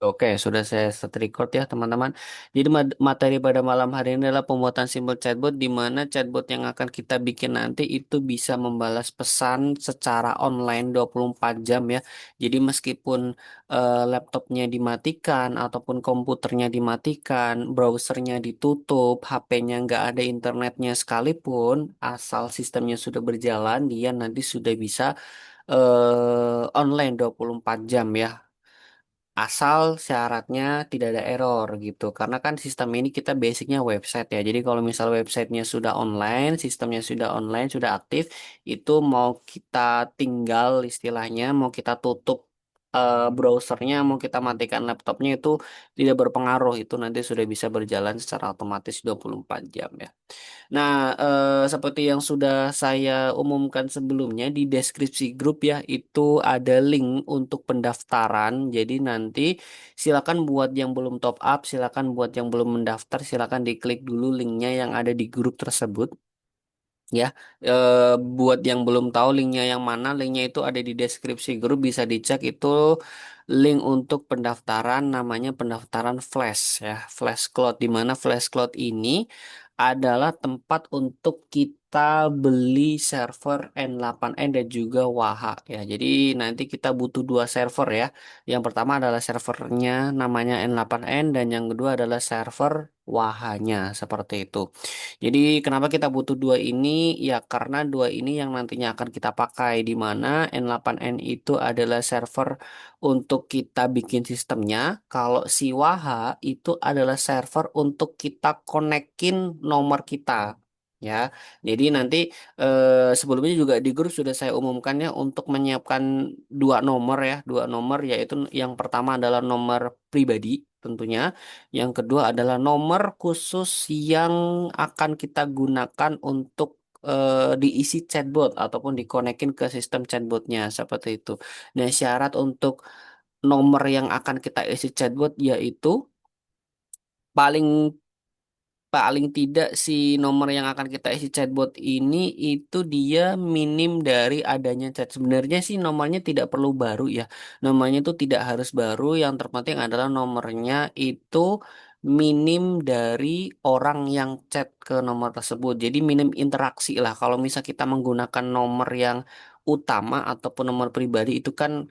Oke, sudah saya set record ya teman-teman. Jadi materi pada malam hari ini adalah pembuatan simple chatbot di mana chatbot yang akan kita bikin nanti itu bisa membalas pesan secara online 24 jam ya. Jadi meskipun laptopnya dimatikan ataupun komputernya dimatikan, browsernya ditutup, HP-nya nggak ada internetnya sekalipun, asal sistemnya sudah berjalan, dia nanti sudah bisa online 24 jam ya. Asal syaratnya tidak ada error gitu. Karena kan sistem ini kita basicnya website ya. Jadi kalau misal websitenya sudah online, sistemnya sudah online, sudah aktif, itu mau kita tinggal istilahnya, mau kita tutup browsernya, mau kita matikan laptopnya itu tidak berpengaruh. Itu nanti sudah bisa berjalan secara otomatis 24 jam ya. Nah, seperti yang sudah saya umumkan sebelumnya di deskripsi grup ya, itu ada link untuk pendaftaran. Jadi nanti silakan buat yang belum top up, silakan buat yang belum mendaftar, silakan diklik dulu linknya yang ada di grup tersebut. Ya, buat yang belum tahu linknya yang mana, linknya itu ada di deskripsi grup, bisa dicek itu link untuk pendaftaran namanya pendaftaran Flash ya, Flash Cloud di mana Flash Cloud ini adalah tempat untuk kita beli server N8N dan juga Waha ya. Jadi nanti kita butuh dua server ya. Yang pertama adalah servernya namanya N8N dan yang kedua adalah server Wahanya seperti itu. Jadi kenapa kita butuh dua ini? Ya karena dua ini yang nantinya akan kita pakai di mana N8N itu adalah server untuk kita bikin sistemnya. Kalau si Waha itu adalah server untuk kita konekin nomor kita. Ya, jadi nanti sebelumnya juga di grup sudah saya umumkan ya untuk menyiapkan dua nomor ya, dua nomor yaitu yang pertama adalah nomor pribadi tentunya. Yang kedua adalah nomor khusus yang akan kita gunakan untuk diisi chatbot ataupun dikonekin ke sistem chatbotnya seperti itu. Nah, syarat untuk nomor yang akan kita isi chatbot yaitu paling paling tidak si nomor yang akan kita isi chatbot ini itu dia minim dari adanya chat. Sebenarnya sih nomornya tidak perlu baru ya. Nomornya itu tidak harus baru. Yang terpenting adalah nomornya itu minim dari orang yang chat ke nomor tersebut. Jadi minim interaksi lah. Kalau misal kita menggunakan nomor yang utama ataupun nomor pribadi itu kan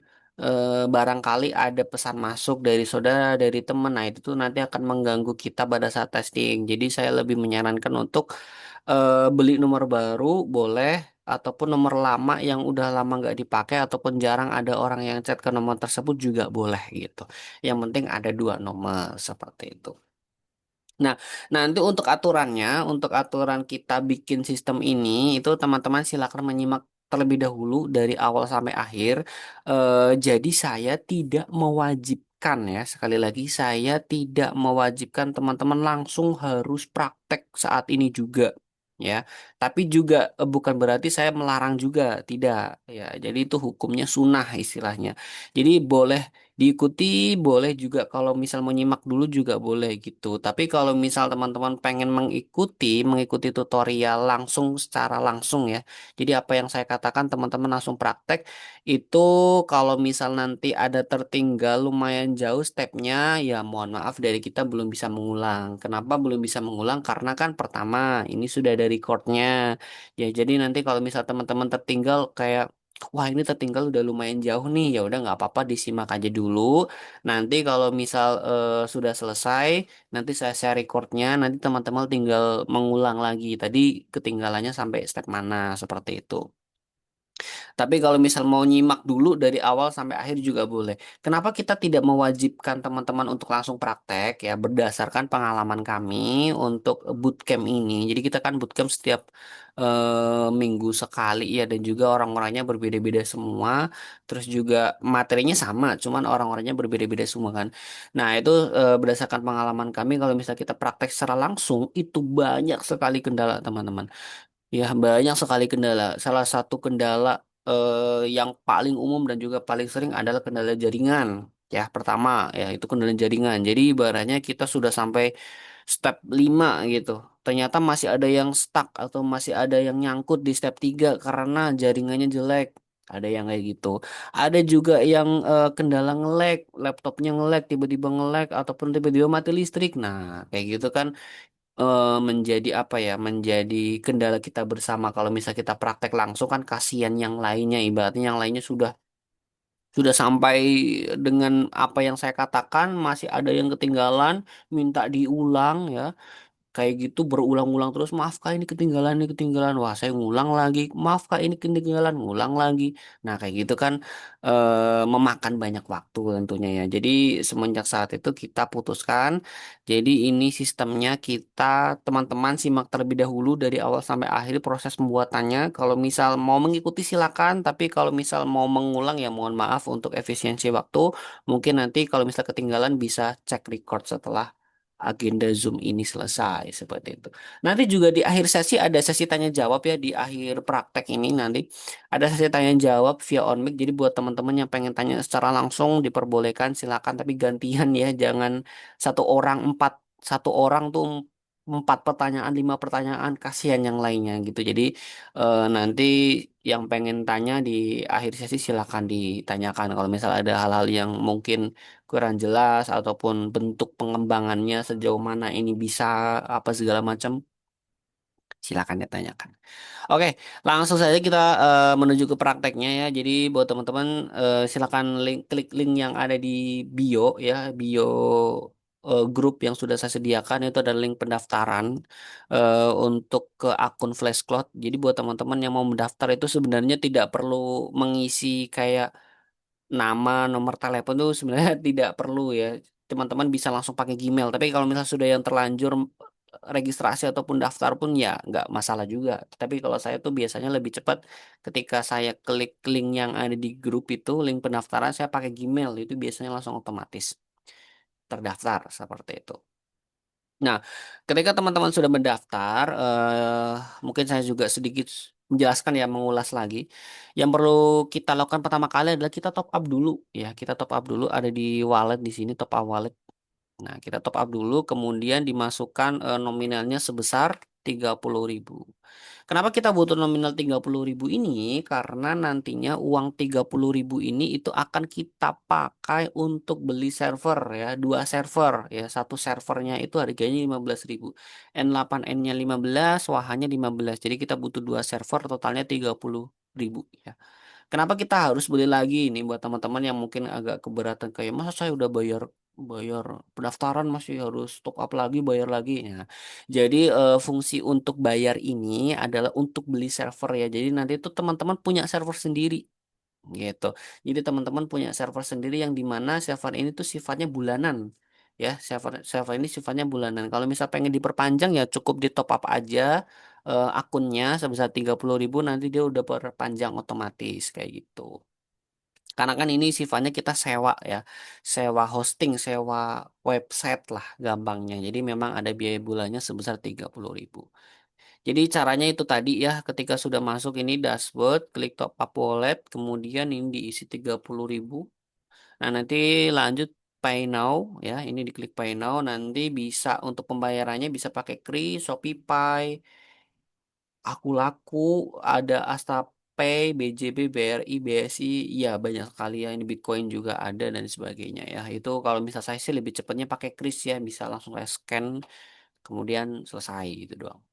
barangkali ada pesan masuk dari saudara, dari teman. Nah, itu tuh nanti akan mengganggu kita pada saat testing. Jadi saya lebih menyarankan untuk beli nomor baru boleh ataupun nomor lama yang udah lama nggak dipakai ataupun jarang ada orang yang chat ke nomor tersebut juga boleh gitu. Yang penting ada dua nomor seperti itu. Nah, nanti untuk aturannya, untuk aturan kita bikin sistem ini, itu teman-teman silakan menyimak terlebih dahulu dari awal sampai akhir. Jadi saya tidak mewajibkan ya, sekali lagi saya tidak mewajibkan teman-teman langsung harus praktek saat ini juga. Ya, tapi juga bukan berarti saya melarang juga, tidak. Ya, jadi itu hukumnya sunnah istilahnya. Jadi boleh diikuti, boleh juga kalau misal mau nyimak dulu juga boleh gitu. Tapi kalau misal teman-teman pengen mengikuti tutorial langsung secara langsung ya. Jadi apa yang saya katakan teman-teman langsung praktek itu kalau misal nanti ada tertinggal lumayan jauh stepnya ya mohon maaf dari kita belum bisa mengulang. Kenapa belum bisa mengulang? Karena kan pertama ini sudah ada recordnya. Ya jadi nanti kalau misal teman-teman tertinggal kayak wah ini tertinggal udah lumayan jauh nih ya udah nggak apa-apa disimak aja dulu nanti kalau misal sudah selesai nanti saya share recordnya nanti teman-teman tinggal mengulang lagi tadi ketinggalannya sampai step mana seperti itu. Tapi kalau misal mau nyimak dulu dari awal sampai akhir juga boleh. Kenapa kita tidak mewajibkan teman-teman untuk langsung praktek ya berdasarkan pengalaman kami untuk bootcamp ini. Jadi kita kan bootcamp setiap minggu sekali ya dan juga orang-orangnya berbeda-beda semua. Terus juga materinya sama, cuman orang-orangnya berbeda-beda semua kan. Nah itu berdasarkan pengalaman kami kalau misal kita praktek secara langsung itu banyak sekali kendala teman-teman. Ya, banyak sekali kendala. Salah satu kendala yang paling umum dan juga paling sering adalah kendala jaringan. Ya, pertama ya itu kendala jaringan. Jadi ibaratnya kita sudah sampai step 5 gitu. Ternyata masih ada yang stuck atau masih ada yang nyangkut di step 3 karena jaringannya jelek. Ada yang kayak gitu. Ada juga yang kendala nge-lag, laptopnya nge-lag, tiba-tiba nge-lag ataupun tiba-tiba mati listrik. Nah, kayak gitu kan menjadi apa ya? Menjadi kendala kita bersama. Kalau misal kita praktek langsung kan kasihan yang lainnya. Ibaratnya yang lainnya sudah sampai dengan apa yang saya katakan masih ada yang ketinggalan, minta diulang ya kayak gitu berulang-ulang terus, maaf kak ini ketinggalan, ini ketinggalan, wah saya ngulang lagi, maaf kak ini ketinggalan, ngulang lagi. Nah kayak gitu kan memakan banyak waktu tentunya ya. Jadi semenjak saat itu kita putuskan, jadi ini sistemnya kita teman-teman simak terlebih dahulu dari awal sampai akhir proses pembuatannya. Kalau misal mau mengikuti silakan, tapi kalau misal mau mengulang ya mohon maaf untuk efisiensi waktu. Mungkin nanti kalau misal ketinggalan bisa cek record setelah agenda Zoom ini selesai seperti itu. Nanti juga di akhir sesi ada sesi tanya jawab ya di akhir praktek ini nanti ada sesi tanya jawab via on mic. Jadi buat teman-teman yang pengen tanya secara langsung diperbolehkan silakan tapi gantian ya jangan satu orang empat satu orang tuh empat pertanyaan lima pertanyaan kasihan yang lainnya gitu. Jadi nanti yang pengen tanya di akhir sesi silakan ditanyakan kalau misal ada hal-hal yang mungkin kurang jelas ataupun bentuk pengembangannya sejauh mana ini bisa apa segala macam silakan ditanyakan. Oke, langsung saja kita menuju ke prakteknya ya. Jadi buat teman-teman silakan klik link yang ada di bio ya, bio grup yang sudah saya sediakan itu ada link pendaftaran untuk ke akun Flashcloud. Jadi buat teman-teman yang mau mendaftar itu sebenarnya tidak perlu mengisi kayak nama, nomor telepon tuh sebenarnya tidak perlu ya. Teman-teman bisa langsung pakai Gmail. Tapi kalau misalnya sudah yang terlanjur registrasi ataupun daftar pun ya nggak masalah juga. Tapi kalau saya tuh biasanya lebih cepat ketika saya klik link yang ada di grup itu, link pendaftaran saya pakai Gmail itu biasanya langsung otomatis terdaftar seperti itu. Nah, ketika teman-teman sudah mendaftar, mungkin saya juga sedikit menjelaskan ya, mengulas lagi. Yang perlu kita lakukan pertama kali adalah kita top up dulu ya. Kita top up dulu ada di wallet di sini top up wallet. Nah, kita top up dulu, kemudian dimasukkan nominalnya sebesar 30.000. Kenapa kita butuh nominal 30.000 ini? Karena nantinya uang 30.000 ini itu akan kita pakai untuk beli server ya, dua server ya. Satu servernya itu harganya 15.000. N8N-nya 15, Wahanya 15. Jadi kita butuh dua server totalnya 30.000 ya. Kenapa kita harus beli lagi ini buat teman-teman yang mungkin agak keberatan kayak masa saya udah bayar bayar pendaftaran masih harus top up lagi bayar lagi ya. Jadi fungsi untuk bayar ini adalah untuk beli server ya. Jadi nanti itu teman-teman punya server sendiri gitu. Jadi teman-teman punya server sendiri yang dimana server ini tuh sifatnya bulanan ya. Server server ini sifatnya bulanan. Kalau misal pengen diperpanjang ya cukup di top up aja akunnya sebesar 30.000 nanti dia udah perpanjang otomatis kayak gitu. Karena kan ini sifatnya kita sewa ya, sewa hosting, sewa website lah gampangnya. Jadi memang ada biaya bulannya sebesar 30.000. Jadi caranya itu tadi ya, ketika sudah masuk ini dashboard, klik top up wallet, kemudian ini diisi 30.000. Nah nanti lanjut Pay Now ya, ini diklik Pay Now, nanti bisa untuk pembayarannya bisa pakai Kris, ShopeePay, Aku Laku, ada Astapay, BJB, BRI, BSI, ya banyak sekali ya. Ini Bitcoin juga ada dan sebagainya ya. Itu kalau misal saya sih lebih cepatnya pakai kris ya, bisa langsung kayak scan, kemudian selesai gitu doang.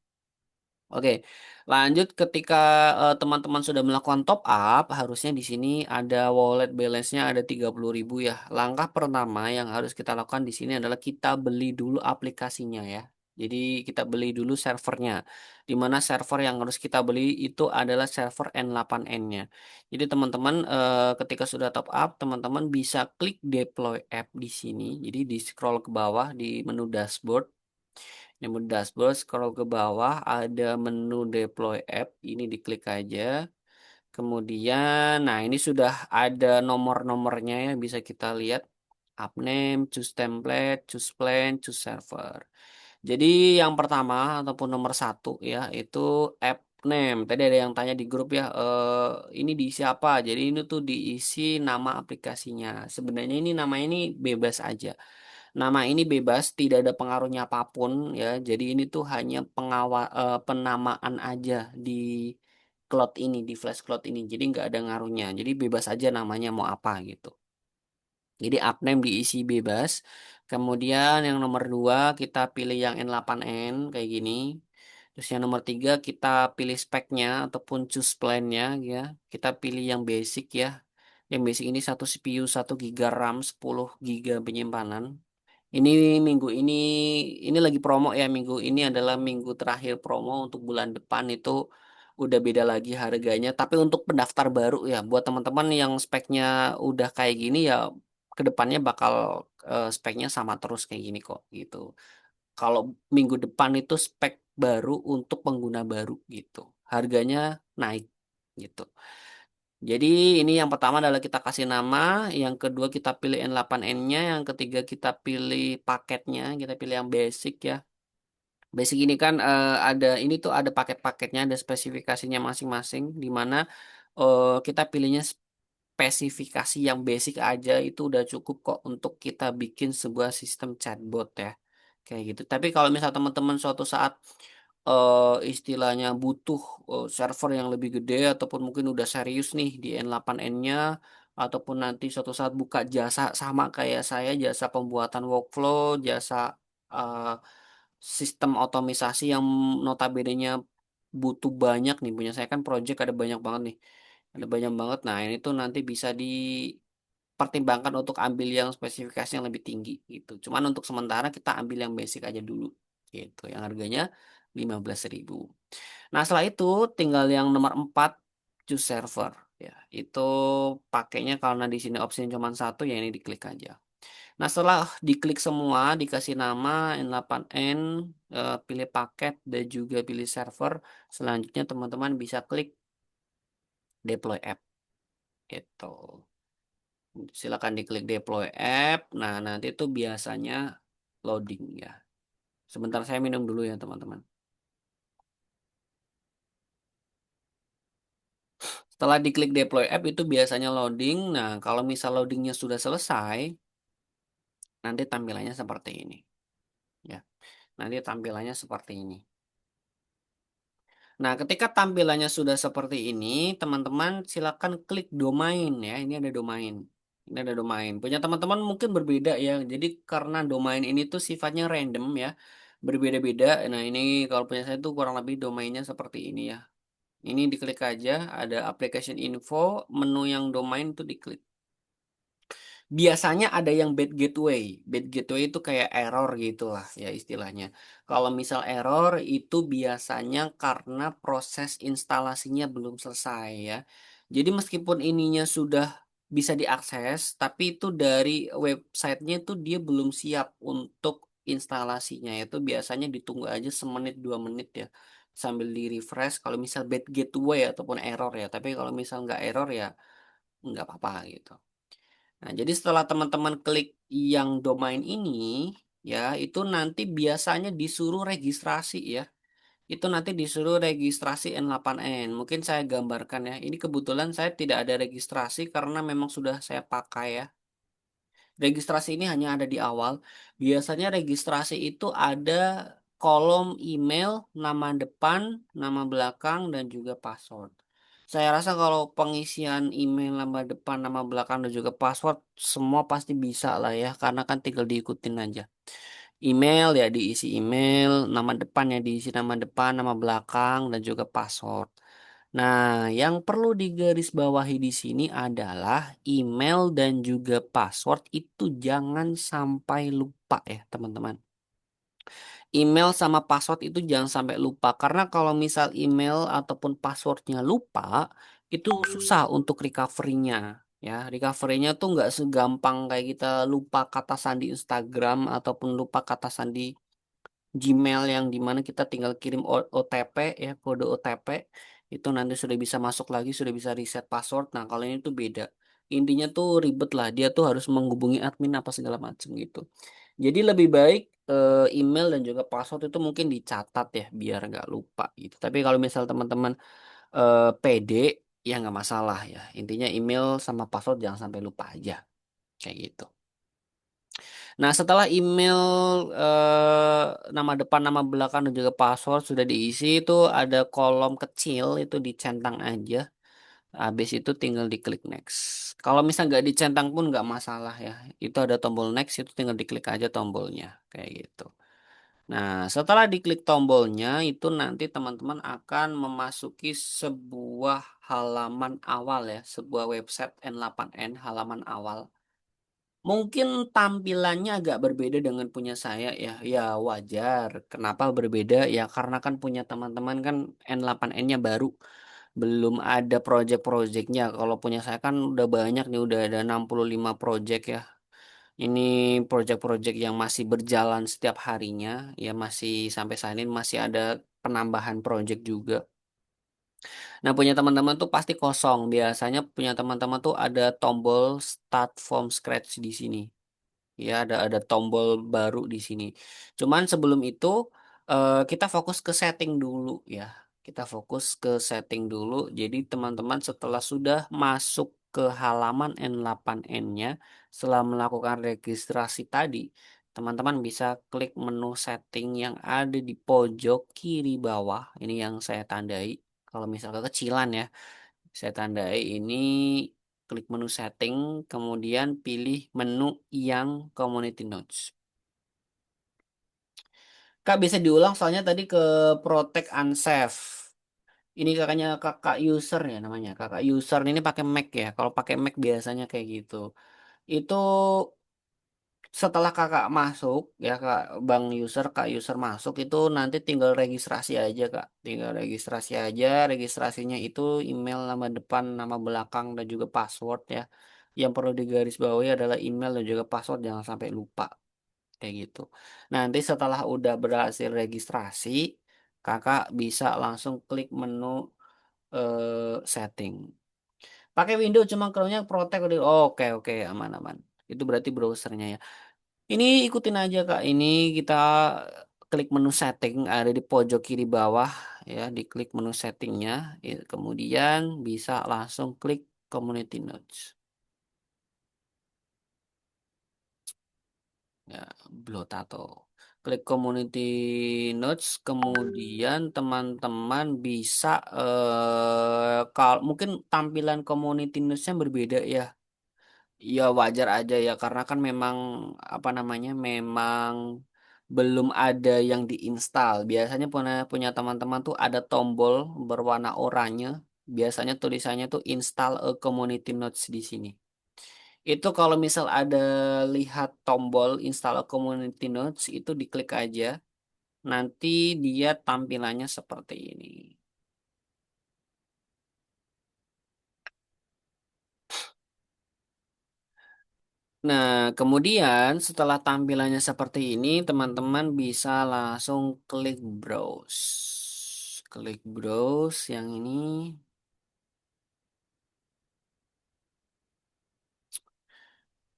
Oke, lanjut ketika teman-teman sudah melakukan top up, harusnya di sini ada wallet balance-nya ada 30.000 ya. Langkah pertama yang harus kita lakukan di sini adalah kita beli dulu aplikasinya ya. Jadi kita beli dulu servernya. Di mana server yang harus kita beli itu adalah server N8N-nya. Jadi teman-teman ketika sudah top up, teman-teman bisa klik deploy app di sini. Jadi di scroll ke bawah di menu dashboard. Yang menu dashboard, scroll ke bawah, ada menu deploy app, ini diklik aja. Kemudian, nah ini sudah ada nomor-nomornya yang bisa kita lihat. App name, choose template, choose plan, choose server. Jadi yang pertama ataupun nomor satu ya, itu app name. Tadi ada yang tanya di grup ya, ini diisi apa? Jadi ini tuh diisi nama aplikasinya. Sebenarnya ini nama ini bebas aja. Nama ini bebas, tidak ada pengaruhnya apapun ya. Jadi ini tuh hanya penamaan aja di cloud ini, di flash cloud ini. Jadi nggak ada ngaruhnya. Jadi bebas aja namanya mau apa gitu. Jadi upname diisi bebas. Kemudian yang nomor dua kita pilih yang N8N kayak gini. Terus yang nomor tiga kita pilih speknya ataupun choose plan-nya ya. Kita pilih yang basic ya. Yang basic ini satu CPU, 1 GB RAM, 10 GB penyimpanan. Ini minggu ini lagi promo ya. Minggu ini adalah minggu terakhir promo untuk bulan depan itu udah beda lagi harganya. Tapi untuk pendaftar baru ya, buat teman-teman yang speknya udah kayak gini ya, kedepannya bakal speknya sama terus kayak gini kok gitu. Kalau minggu depan itu spek baru untuk pengguna baru gitu. Harganya naik gitu. Jadi ini yang pertama adalah kita kasih nama, yang kedua kita pilih N8N-nya, yang ketiga kita pilih paketnya, kita pilih yang basic ya. Basic ini kan ada ini tuh ada paket-paketnya, ada spesifikasinya masing-masing, di mana kita pilihnya spesifikasi yang basic aja itu udah cukup kok untuk kita bikin sebuah sistem chatbot ya. Kayak gitu. Tapi kalau misal teman-teman suatu saat istilahnya butuh server yang lebih gede ataupun mungkin udah serius nih di N8N-nya ataupun nanti suatu saat buka jasa sama kayak saya, jasa pembuatan workflow, jasa eh, sistem otomisasi yang notabene-nya butuh banyak nih, punya saya kan project ada banyak banget nih. Ada banyak banget. Nah, ini tuh nanti bisa dipertimbangkan untuk ambil yang spesifikasi yang lebih tinggi gitu. Cuman untuk sementara kita ambil yang basic aja dulu gitu. Yang harganya 15.000. Nah, setelah itu tinggal yang nomor 4 choose server ya. Itu pakainya karena di sini opsinya cuma satu ya ini diklik aja. Nah, setelah diklik semua, dikasih nama N8N, pilih paket dan juga pilih server, selanjutnya teman-teman bisa klik deploy app gitu. Silakan diklik deploy app. Nah, nanti itu biasanya loading ya. Sebentar saya minum dulu ya, teman-teman. Setelah diklik deploy app itu biasanya loading. Nah, kalau misal loadingnya sudah selesai, nanti tampilannya seperti ini ya. Nanti tampilannya seperti ini. Nah, ketika tampilannya sudah seperti ini, teman-teman silakan klik domain ya. Ini ada domain. Ini ada domain. Punya teman-teman mungkin berbeda ya. Jadi karena domain ini tuh sifatnya random ya. Berbeda-beda. Nah, ini kalau punya saya tuh kurang lebih domainnya seperti ini ya. Ini diklik aja, ada application info, menu yang domain tuh diklik. Biasanya ada yang bad gateway. Bad gateway itu kayak error gitu lah ya istilahnya. Kalau misal error itu biasanya karena proses instalasinya belum selesai ya. Jadi meskipun ininya sudah bisa diakses, tapi itu dari websitenya itu dia belum siap untuk instalasinya. Itu biasanya ditunggu aja semenit 2 menit ya. Sambil di refresh kalau misal bad gateway ataupun error ya. Tapi kalau misal nggak error ya nggak apa-apa gitu. Nah, jadi setelah teman-teman klik yang domain ini, ya, itu nanti biasanya disuruh registrasi ya. Itu nanti disuruh registrasi N8N. Mungkin saya gambarkan ya. Ini kebetulan saya tidak ada registrasi karena memang sudah saya pakai ya. Registrasi ini hanya ada di awal. Biasanya registrasi itu ada kolom email, nama depan, nama belakang, dan juga password. Saya rasa kalau pengisian email, nama depan, nama belakang, dan juga password, semua pasti bisa lah ya, karena kan tinggal diikutin aja. Email ya diisi email, nama depan ya diisi nama depan, nama belakang, dan juga password. Nah, yang perlu digarisbawahi di sini adalah email dan juga password itu jangan sampai lupa ya, teman-teman. Email sama password itu jangan sampai lupa karena kalau misal email ataupun passwordnya lupa, itu susah untuk recovery-nya. Ya, recovery-nya tuh nggak segampang kayak kita lupa kata sandi Instagram ataupun lupa kata sandi Gmail yang dimana kita tinggal kirim OTP ya kode OTP itu nanti sudah bisa masuk lagi sudah bisa reset password. Nah kalau ini tuh beda. Intinya tuh ribet lah dia tuh harus menghubungi admin apa segala macam gitu. Jadi lebih baik email dan juga password itu mungkin dicatat ya biar nggak lupa gitu. Tapi kalau misal teman-teman PD ya nggak masalah ya. Intinya email sama password jangan sampai lupa aja kayak gitu. Nah, setelah email nama depan, nama belakang dan juga password sudah diisi, itu ada kolom kecil itu dicentang aja. Habis itu tinggal diklik next. Kalau misal nggak dicentang pun nggak masalah ya. Itu ada tombol next, itu tinggal diklik aja tombolnya kayak gitu. Nah, setelah diklik tombolnya, itu nanti teman-teman akan memasuki sebuah halaman awal ya, sebuah website N8N halaman awal. Mungkin tampilannya agak berbeda dengan punya saya ya. Ya wajar. Kenapa berbeda? Ya karena kan punya teman-teman kan N8N-nya baru. Belum ada project-projectnya. Kalau punya saya kan udah banyak nih, udah ada 65 project ya. Ini project-project yang masih berjalan setiap harinya. Ya masih sampai saat ini masih ada penambahan project juga. Nah, punya teman-teman tuh pasti kosong. Biasanya punya teman-teman tuh ada tombol start from scratch di sini. Ya, ada tombol baru di sini. Cuman sebelum itu kita fokus ke setting dulu ya. Kita fokus ke setting dulu. Jadi teman-teman setelah sudah masuk ke halaman N8N-nya, setelah melakukan registrasi tadi, teman-teman bisa klik menu setting yang ada di pojok kiri bawah. Ini yang saya tandai. Kalau misal kekecilan ya. Saya tandai ini, klik menu setting, kemudian pilih menu yang community notes. Kak bisa diulang soalnya tadi ke protect unsafe. Ini kakaknya kakak user ya namanya. Kakak user ini pakai Mac ya. Kalau pakai Mac biasanya kayak gitu. Itu setelah kakak masuk ya kak bang user kak user masuk itu nanti tinggal registrasi aja kak, tinggal registrasi aja. Registrasinya itu email, nama depan, nama belakang dan juga password ya. Yang perlu digarisbawahi adalah email dan juga password, jangan sampai lupa kayak gitu. Nanti setelah udah berhasil registrasi, kakak bisa langsung klik menu setting. Pakai Windows cuma kalau protect udah oke oke aman aman. Itu berarti browsernya ya. Ini ikutin aja Kak. Ini kita klik menu setting ada di pojok kiri bawah ya, diklik menu settingnya, ya, kemudian bisa langsung klik community notes. Ya, Blotato. Klik community notes, kemudian teman-teman bisa kalau mungkin tampilan community notes-nya berbeda ya. Ya wajar aja ya karena kan memang apa namanya memang belum ada yang diinstal. Biasanya punya punya teman-teman tuh ada tombol berwarna oranye. Biasanya tulisannya tuh install a community notes di sini. Itu kalau misal ada lihat tombol install a community notes itu diklik aja. Nanti dia tampilannya seperti ini. Nah, kemudian setelah tampilannya seperti ini, teman-teman bisa langsung klik browse. Klik browse yang ini.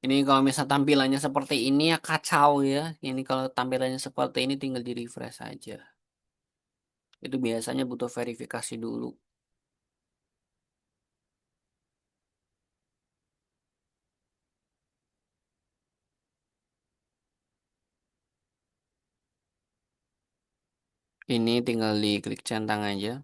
Ini kalau misal tampilannya seperti ini ya kacau ya. Ini kalau tampilannya seperti ini tinggal di refresh aja. Itu biasanya butuh verifikasi dulu. Ini tinggal diklik centang aja.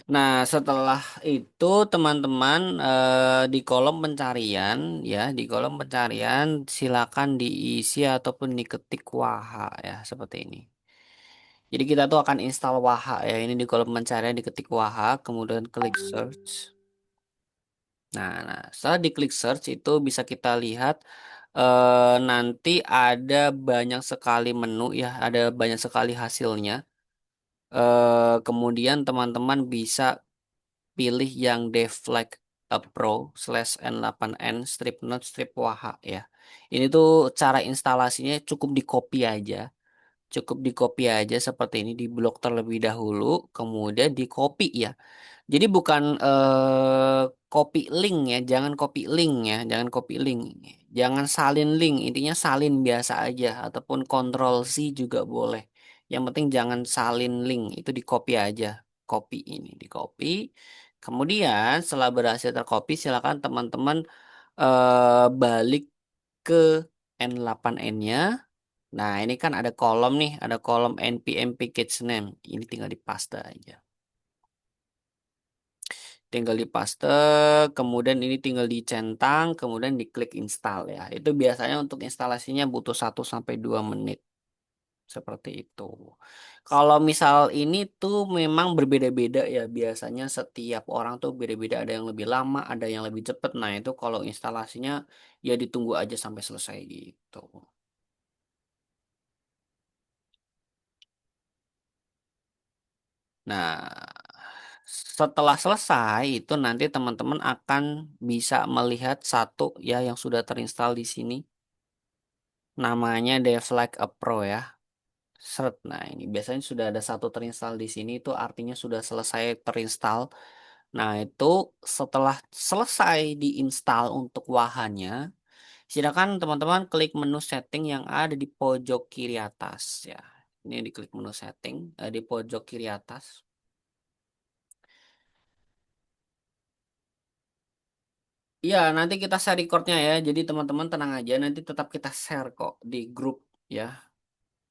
Nah, setelah itu teman-teman di kolom pencarian ya, di kolom pencarian silakan diisi ataupun diketik Waha ya, seperti ini. Jadi kita tuh akan install Waha ya. Ini di kolom pencarian diketik Waha, kemudian klik search. Nah, setelah diklik search itu bisa kita lihat nanti ada banyak sekali menu ya, ada banyak sekali hasilnya. Kemudian teman-teman bisa pilih yang Deflag Pro /N8N strip note strip Waha ya. Ini tuh cara instalasinya cukup di copy aja. Cukup di copy aja seperti ini di blok terlebih dahulu, kemudian di copy ya. Jadi bukan copy link ya, jangan copy link ya, jangan copy link. Jangan salin link, intinya salin biasa aja ataupun Ctrl C juga boleh. Yang penting jangan salin link, itu di copy aja. Copy ini di copy. Kemudian setelah berhasil tercopy, silakan teman-teman balik ke N8N-nya. Nah, ini kan ada kolom nih, ada kolom npm package name. Ini tinggal dipaste aja. Tinggal dipaste, kemudian ini tinggal dicentang, kemudian diklik install ya. Itu biasanya untuk instalasinya butuh 1 sampai 2 menit. Seperti itu. Kalau misal ini tuh memang berbeda-beda ya. Biasanya setiap orang tuh beda-beda. Ada yang lebih lama, ada yang lebih cepat. Nah, itu kalau instalasinya ya ditunggu aja sampai selesai gitu. Nah, setelah selesai itu nanti teman-teman akan bisa melihat satu ya yang sudah terinstall di sini. Namanya Devlag a Pro ya. Seret. Nah, ini biasanya sudah ada satu terinstall di sini itu artinya sudah selesai terinstall. Nah, itu setelah selesai diinstal untuk wahannya, silakan teman-teman klik menu setting yang ada di pojok kiri atas ya. Ini diklik menu setting di pojok kiri atas. Iya, nanti kita share recordnya ya. Jadi teman-teman tenang aja, nanti tetap kita share kok di grup ya.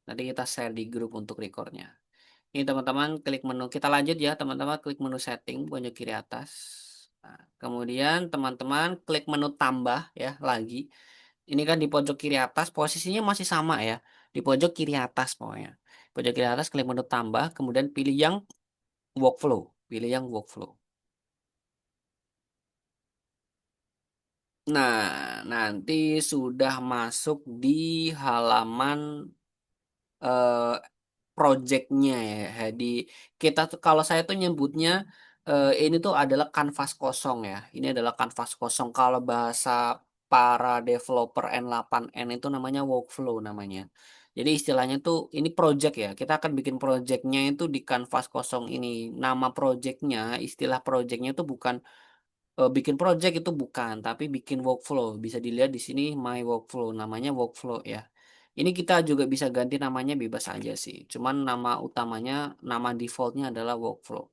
Nanti kita share di grup untuk recordnya. Ini teman-teman klik menu, kita lanjut ya teman-teman klik menu setting pojok kiri atas. Nah, kemudian teman-teman klik menu tambah ya lagi. Ini kan di pojok kiri atas, posisinya masih sama ya. Di pojok kiri atas pokoknya. Pojok kiri atas klik menu tambah, kemudian pilih yang workflow. Pilih yang workflow. Nah, nanti sudah masuk di halaman eh, projectnya ya. Jadi kita tuh kalau saya tuh nyebutnya ini tuh adalah kanvas kosong ya. Ini adalah kanvas kosong. Kalau bahasa para developer N8N itu namanya workflow namanya. Jadi istilahnya tuh ini project ya. Kita akan bikin projectnya itu di kanvas kosong ini. Nama projectnya, istilah projectnya itu bukan bikin project itu bukan, tapi bikin workflow. Bisa dilihat di sini my workflow, namanya workflow ya. Ini kita juga bisa ganti namanya bebas aja sih. Cuman nama utamanya, nama defaultnya adalah workflow.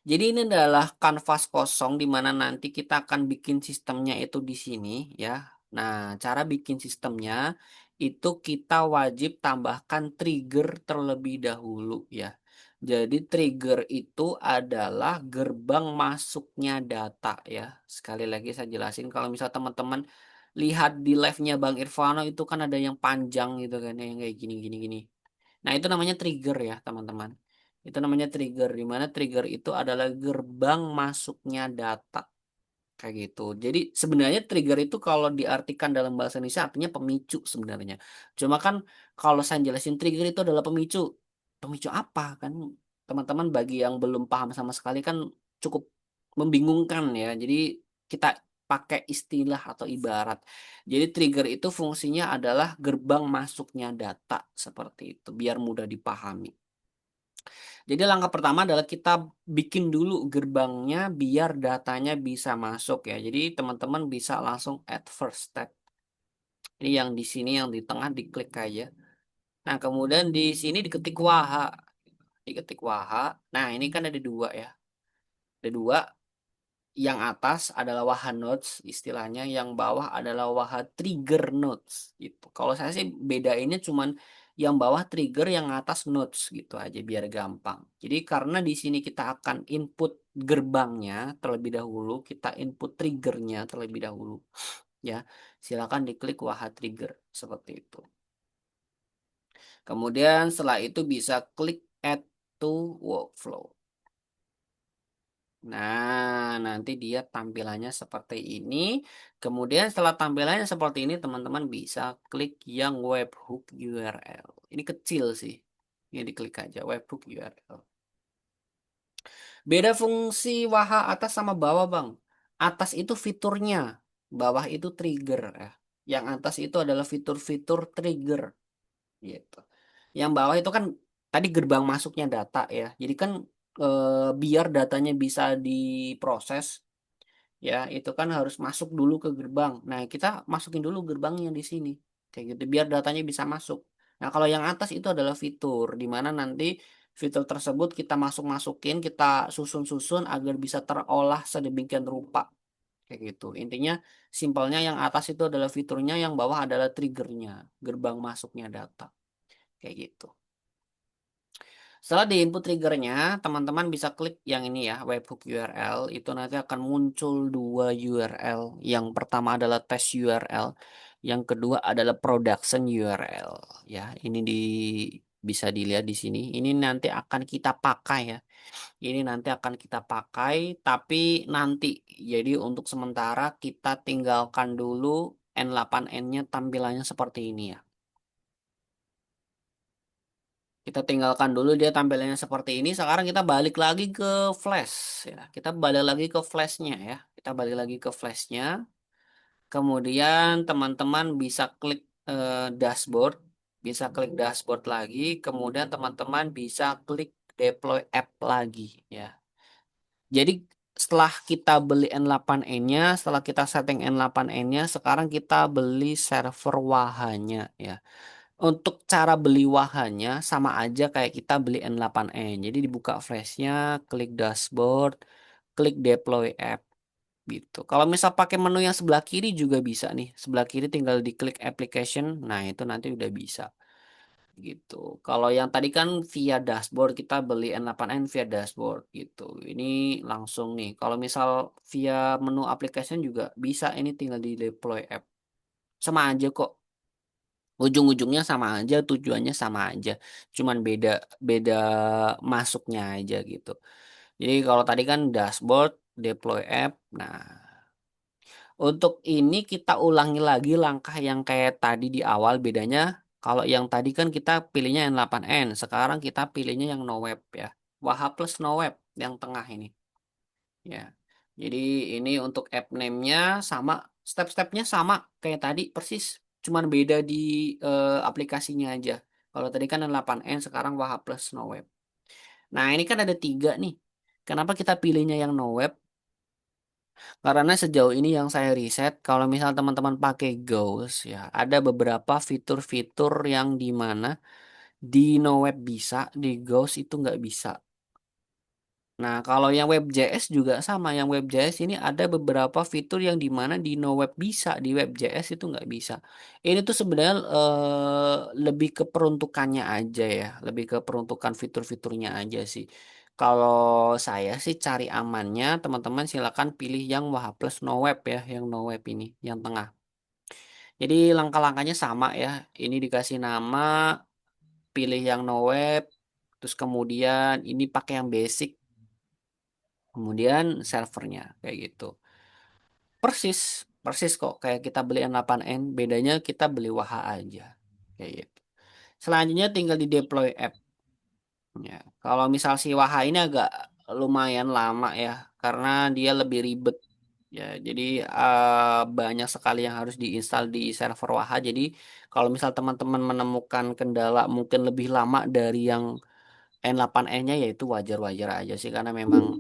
Jadi ini adalah kanvas kosong di mana nanti kita akan bikin sistemnya itu di sini ya. Nah, cara bikin sistemnya itu kita wajib tambahkan trigger terlebih dahulu ya. Jadi trigger itu adalah gerbang masuknya data ya. Sekali lagi saya jelasin kalau misal teman-teman lihat di live-nya Bang Irvano itu kan ada yang panjang gitu kan yang kayak gini gini gini. Nah, itu namanya trigger ya, teman-teman. Itu namanya trigger, di mana trigger itu adalah gerbang masuknya data. Kayak gitu. Jadi sebenarnya trigger itu kalau diartikan dalam bahasa Indonesia artinya pemicu sebenarnya. Cuma kan kalau saya jelasin trigger itu adalah pemicu. Pemicu apa kan? Teman-teman bagi yang belum paham sama sekali kan cukup membingungkan ya. Jadi kita pakai istilah atau ibarat. Jadi trigger itu fungsinya adalah gerbang masuknya data seperti itu biar mudah dipahami. Jadi langkah pertama adalah kita bikin dulu gerbangnya biar datanya bisa masuk ya. Jadi teman-teman bisa langsung add first step. Ini yang di sini yang di tengah diklik aja. Nah, kemudian di sini diketik Waha. Diketik Waha. Nah, ini kan ada dua ya. Ada dua. Yang atas adalah Waha Nodes istilahnya. Yang bawah adalah Waha Trigger Nodes gitu. Kalau saya sih bedainnya cuman yang bawah trigger, yang atas nodes gitu aja biar gampang. Jadi karena di sini kita akan input gerbangnya terlebih dahulu, kita input triggernya terlebih dahulu ya. Silakan diklik Waha Trigger seperti itu. Kemudian setelah itu bisa klik Add to Workflow. Nah, nanti dia tampilannya seperti ini. Kemudian setelah tampilannya seperti ini, teman-teman bisa klik yang webhook URL. Ini kecil sih. Ini diklik aja webhook URL. Beda fungsi Waha atas sama bawah, Bang. Atas itu fiturnya, bawah itu trigger ya. Yang atas itu adalah fitur-fitur trigger gitu. Yang bawah itu kan tadi gerbang masuknya data ya. Jadi kan biar datanya bisa diproses ya, itu kan harus masuk dulu ke gerbang. Nah, kita masukin dulu gerbangnya di sini. Kayak gitu biar datanya bisa masuk. Nah, kalau yang atas itu adalah fitur di mana nanti fitur tersebut kita masuk-masukin, kita susun-susun agar bisa terolah sedemikian rupa. Kayak gitu. Intinya simpelnya yang atas itu adalah fiturnya, yang bawah adalah triggernya, gerbang masuknya data. Kayak gitu. Setelah di input triggernya, teman-teman bisa klik yang ini ya, webhook URL. Itu nanti akan muncul dua URL. Yang pertama adalah test URL, yang kedua adalah production URL. Ya, ini bisa dilihat di sini. Ini nanti akan kita pakai ya. Ini nanti akan kita pakai, tapi nanti. Jadi untuk sementara kita tinggalkan dulu N8N-nya tampilannya seperti ini ya. Kita tinggalkan dulu dia tampilannya seperti ini. Sekarang kita balik lagi ke flash ya. Kita balik lagi ke flashnya ya. Kita balik lagi ke flashnya. Kemudian teman-teman bisa klik dashboard. Bisa klik dashboard lagi. Kemudian teman-teman bisa klik deploy app lagi ya. Jadi setelah kita beli N8N-nya, setelah kita setting N8N-nya, sekarang kita beli server wahanya ya. Untuk cara beli wahannya sama aja kayak kita beli N8N. Jadi dibuka flashnya, klik dashboard, klik deploy app gitu. Kalau misal pakai menu yang sebelah kiri juga bisa nih. Sebelah kiri tinggal diklik application. Nah, itu nanti udah bisa gitu. Kalau yang tadi kan via dashboard, kita beli N8N via dashboard gitu. Ini langsung nih. Kalau misal via menu application juga bisa, ini tinggal di deploy app. Sama aja kok. Ujung-ujungnya sama aja, tujuannya sama aja. Cuman beda beda masuknya aja gitu. Jadi kalau tadi kan dashboard, deploy app. Nah, untuk ini kita ulangi lagi langkah yang kayak tadi di awal. Bedanya kalau yang tadi kan kita pilihnya yang 8N, sekarang kita pilihnya yang no web ya. Waha plus no web yang tengah ini. Ya. Jadi ini untuk app name-nya sama, step-stepnya sama kayak tadi persis. Cuman beda di aplikasinya aja. Kalau tadi kan 8N, sekarang Wahab plus no web. Nah, ini kan ada tiga nih. Kenapa kita pilihnya yang no web? Karena sejauh ini yang saya riset, kalau misal teman-teman pakai Ghost ya, ada beberapa fitur-fitur yang di mana di no web bisa, di Ghost itu nggak bisa. Nah, kalau yang WebJS juga sama. Yang WebJS ini ada beberapa fitur yang di mana di no web bisa, di WebJS itu nggak bisa. Ini tuh sebenarnya lebih ke peruntukannya aja ya, lebih ke peruntukan fitur-fiturnya aja sih. Kalau saya sih cari amannya, teman-teman silakan pilih yang Waha Plus no web ya, yang no web ini, yang tengah. Jadi langkah-langkahnya sama ya. Ini dikasih nama, pilih yang no web, terus kemudian ini pakai yang basic. Kemudian servernya kayak gitu. Persis, persis kok kayak kita beli N8N, bedanya kita beli WAHA aja. Kayak gitu. Selanjutnya tinggal di deploy app. Ya, kalau misal si WAHA ini agak lumayan lama ya, karena dia lebih ribet. Ya, jadi banyak sekali yang harus diinstal di server WAHA. Jadi kalau misal teman-teman menemukan kendala mungkin lebih lama dari yang N8N-nya, ya itu wajar-wajar aja sih, karena memang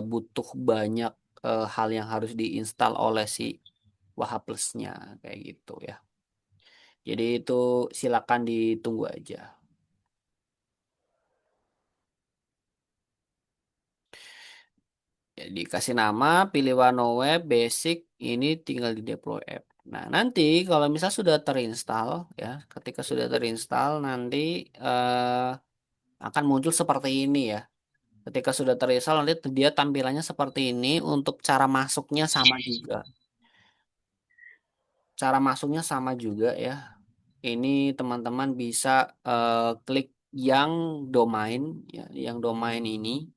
butuh banyak hal yang harus diinstal oleh si Wahab Plus-nya kayak gitu ya. Jadi itu silakan ditunggu aja. Jadi kasih nama, pilih warna web, basic, ini tinggal di deploy app. Nah, nanti kalau misal sudah terinstall ya, ketika sudah terinstall nanti akan muncul seperti ini ya. Ketika sudah terinstall nanti dia tampilannya seperti ini. Untuk cara masuknya sama juga. Cara masuknya sama juga ya. Ini teman-teman bisa klik yang domain ya, yang domain ini.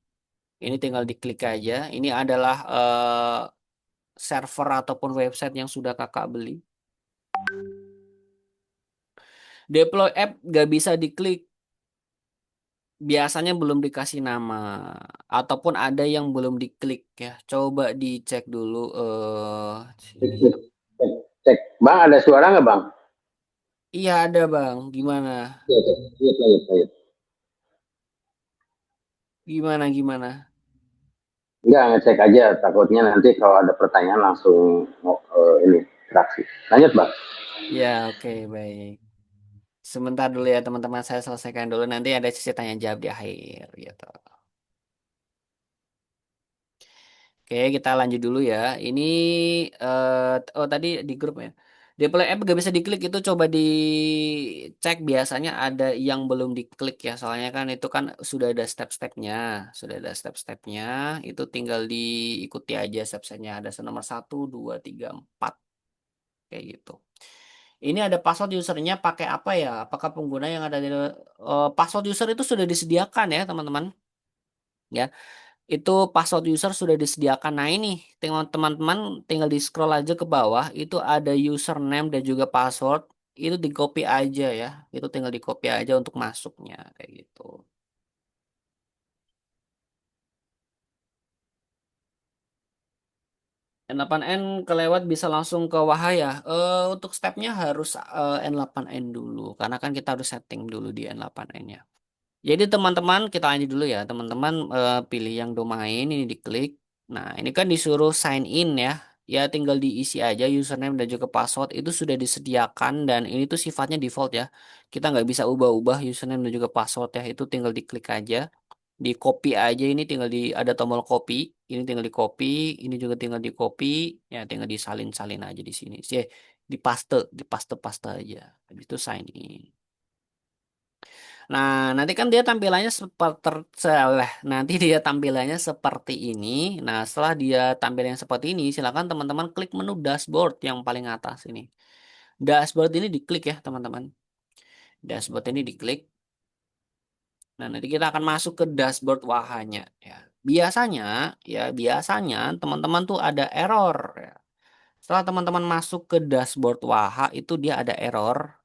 Ini tinggal diklik aja. Ini adalah server ataupun website yang sudah kakak beli. Deploy app gak bisa diklik. Biasanya belum dikasih nama ataupun ada yang belum diklik ya. Coba dicek dulu sini. Bang, ada suara nggak bang? Iya ada bang. Gimana? Iya, iya, iya, iya. Gimana gimana? Enggak, ngecek aja. Takutnya nanti kalau ada pertanyaan langsung ini, interaksi. Lanjut bang. Ya oke baik. Sebentar dulu ya teman-teman saya selesaikan dulu nanti ada sesi tanya jawab di akhir gitu. Oke kita lanjut dulu ya. Ini oh tadi di grup ya. Deploy app gak bisa diklik itu coba dicek biasanya ada yang belum diklik ya soalnya kan itu kan sudah ada step-stepnya sudah ada step-stepnya itu tinggal diikuti aja step-stepnya ada nomor 1, 2, 3, 4 kayak gitu. Ini ada password usernya pakai apa ya? Apakah pengguna yang ada di password user itu sudah disediakan ya, teman-teman? Ya, itu password user sudah disediakan. Nah, ini teman-teman tinggal di scroll aja ke bawah, itu ada username dan juga password. Itu di copy aja ya. Itu tinggal di copy aja untuk masuknya kayak gitu. N8N kelewat bisa langsung ke Wahaya. Untuk stepnya harus N8N dulu karena kan kita harus setting dulu di N8N-nya. Jadi teman-teman kita lanjut dulu ya. Teman-teman pilih yang domain ini diklik. Nah ini kan disuruh sign in ya. Ya tinggal diisi aja username dan juga password itu sudah disediakan dan ini tuh sifatnya default ya. Kita nggak bisa ubah-ubah username dan juga password ya. Itu tinggal diklik aja. Di copy aja ini tinggal di ada tombol copy. Ini tinggal di copy. Ini juga tinggal di copy. Ya tinggal disalin-salin aja di sini. Sih di paste aja. Habis itu sign in. Nah, nanti kan dia tampilannya seperti nanti dia tampilannya seperti ini. Nah, setelah dia tampilannya seperti ini, silakan teman-teman klik menu dashboard yang paling atas ini. Dashboard ini diklik ya, teman-teman. Dashboard ini diklik. Nah, nanti kita akan masuk ke dashboard wahanya ya. Biasanya biasanya teman-teman tuh ada error ya. Setelah teman-teman masuk ke dashboard Waha itu dia ada error.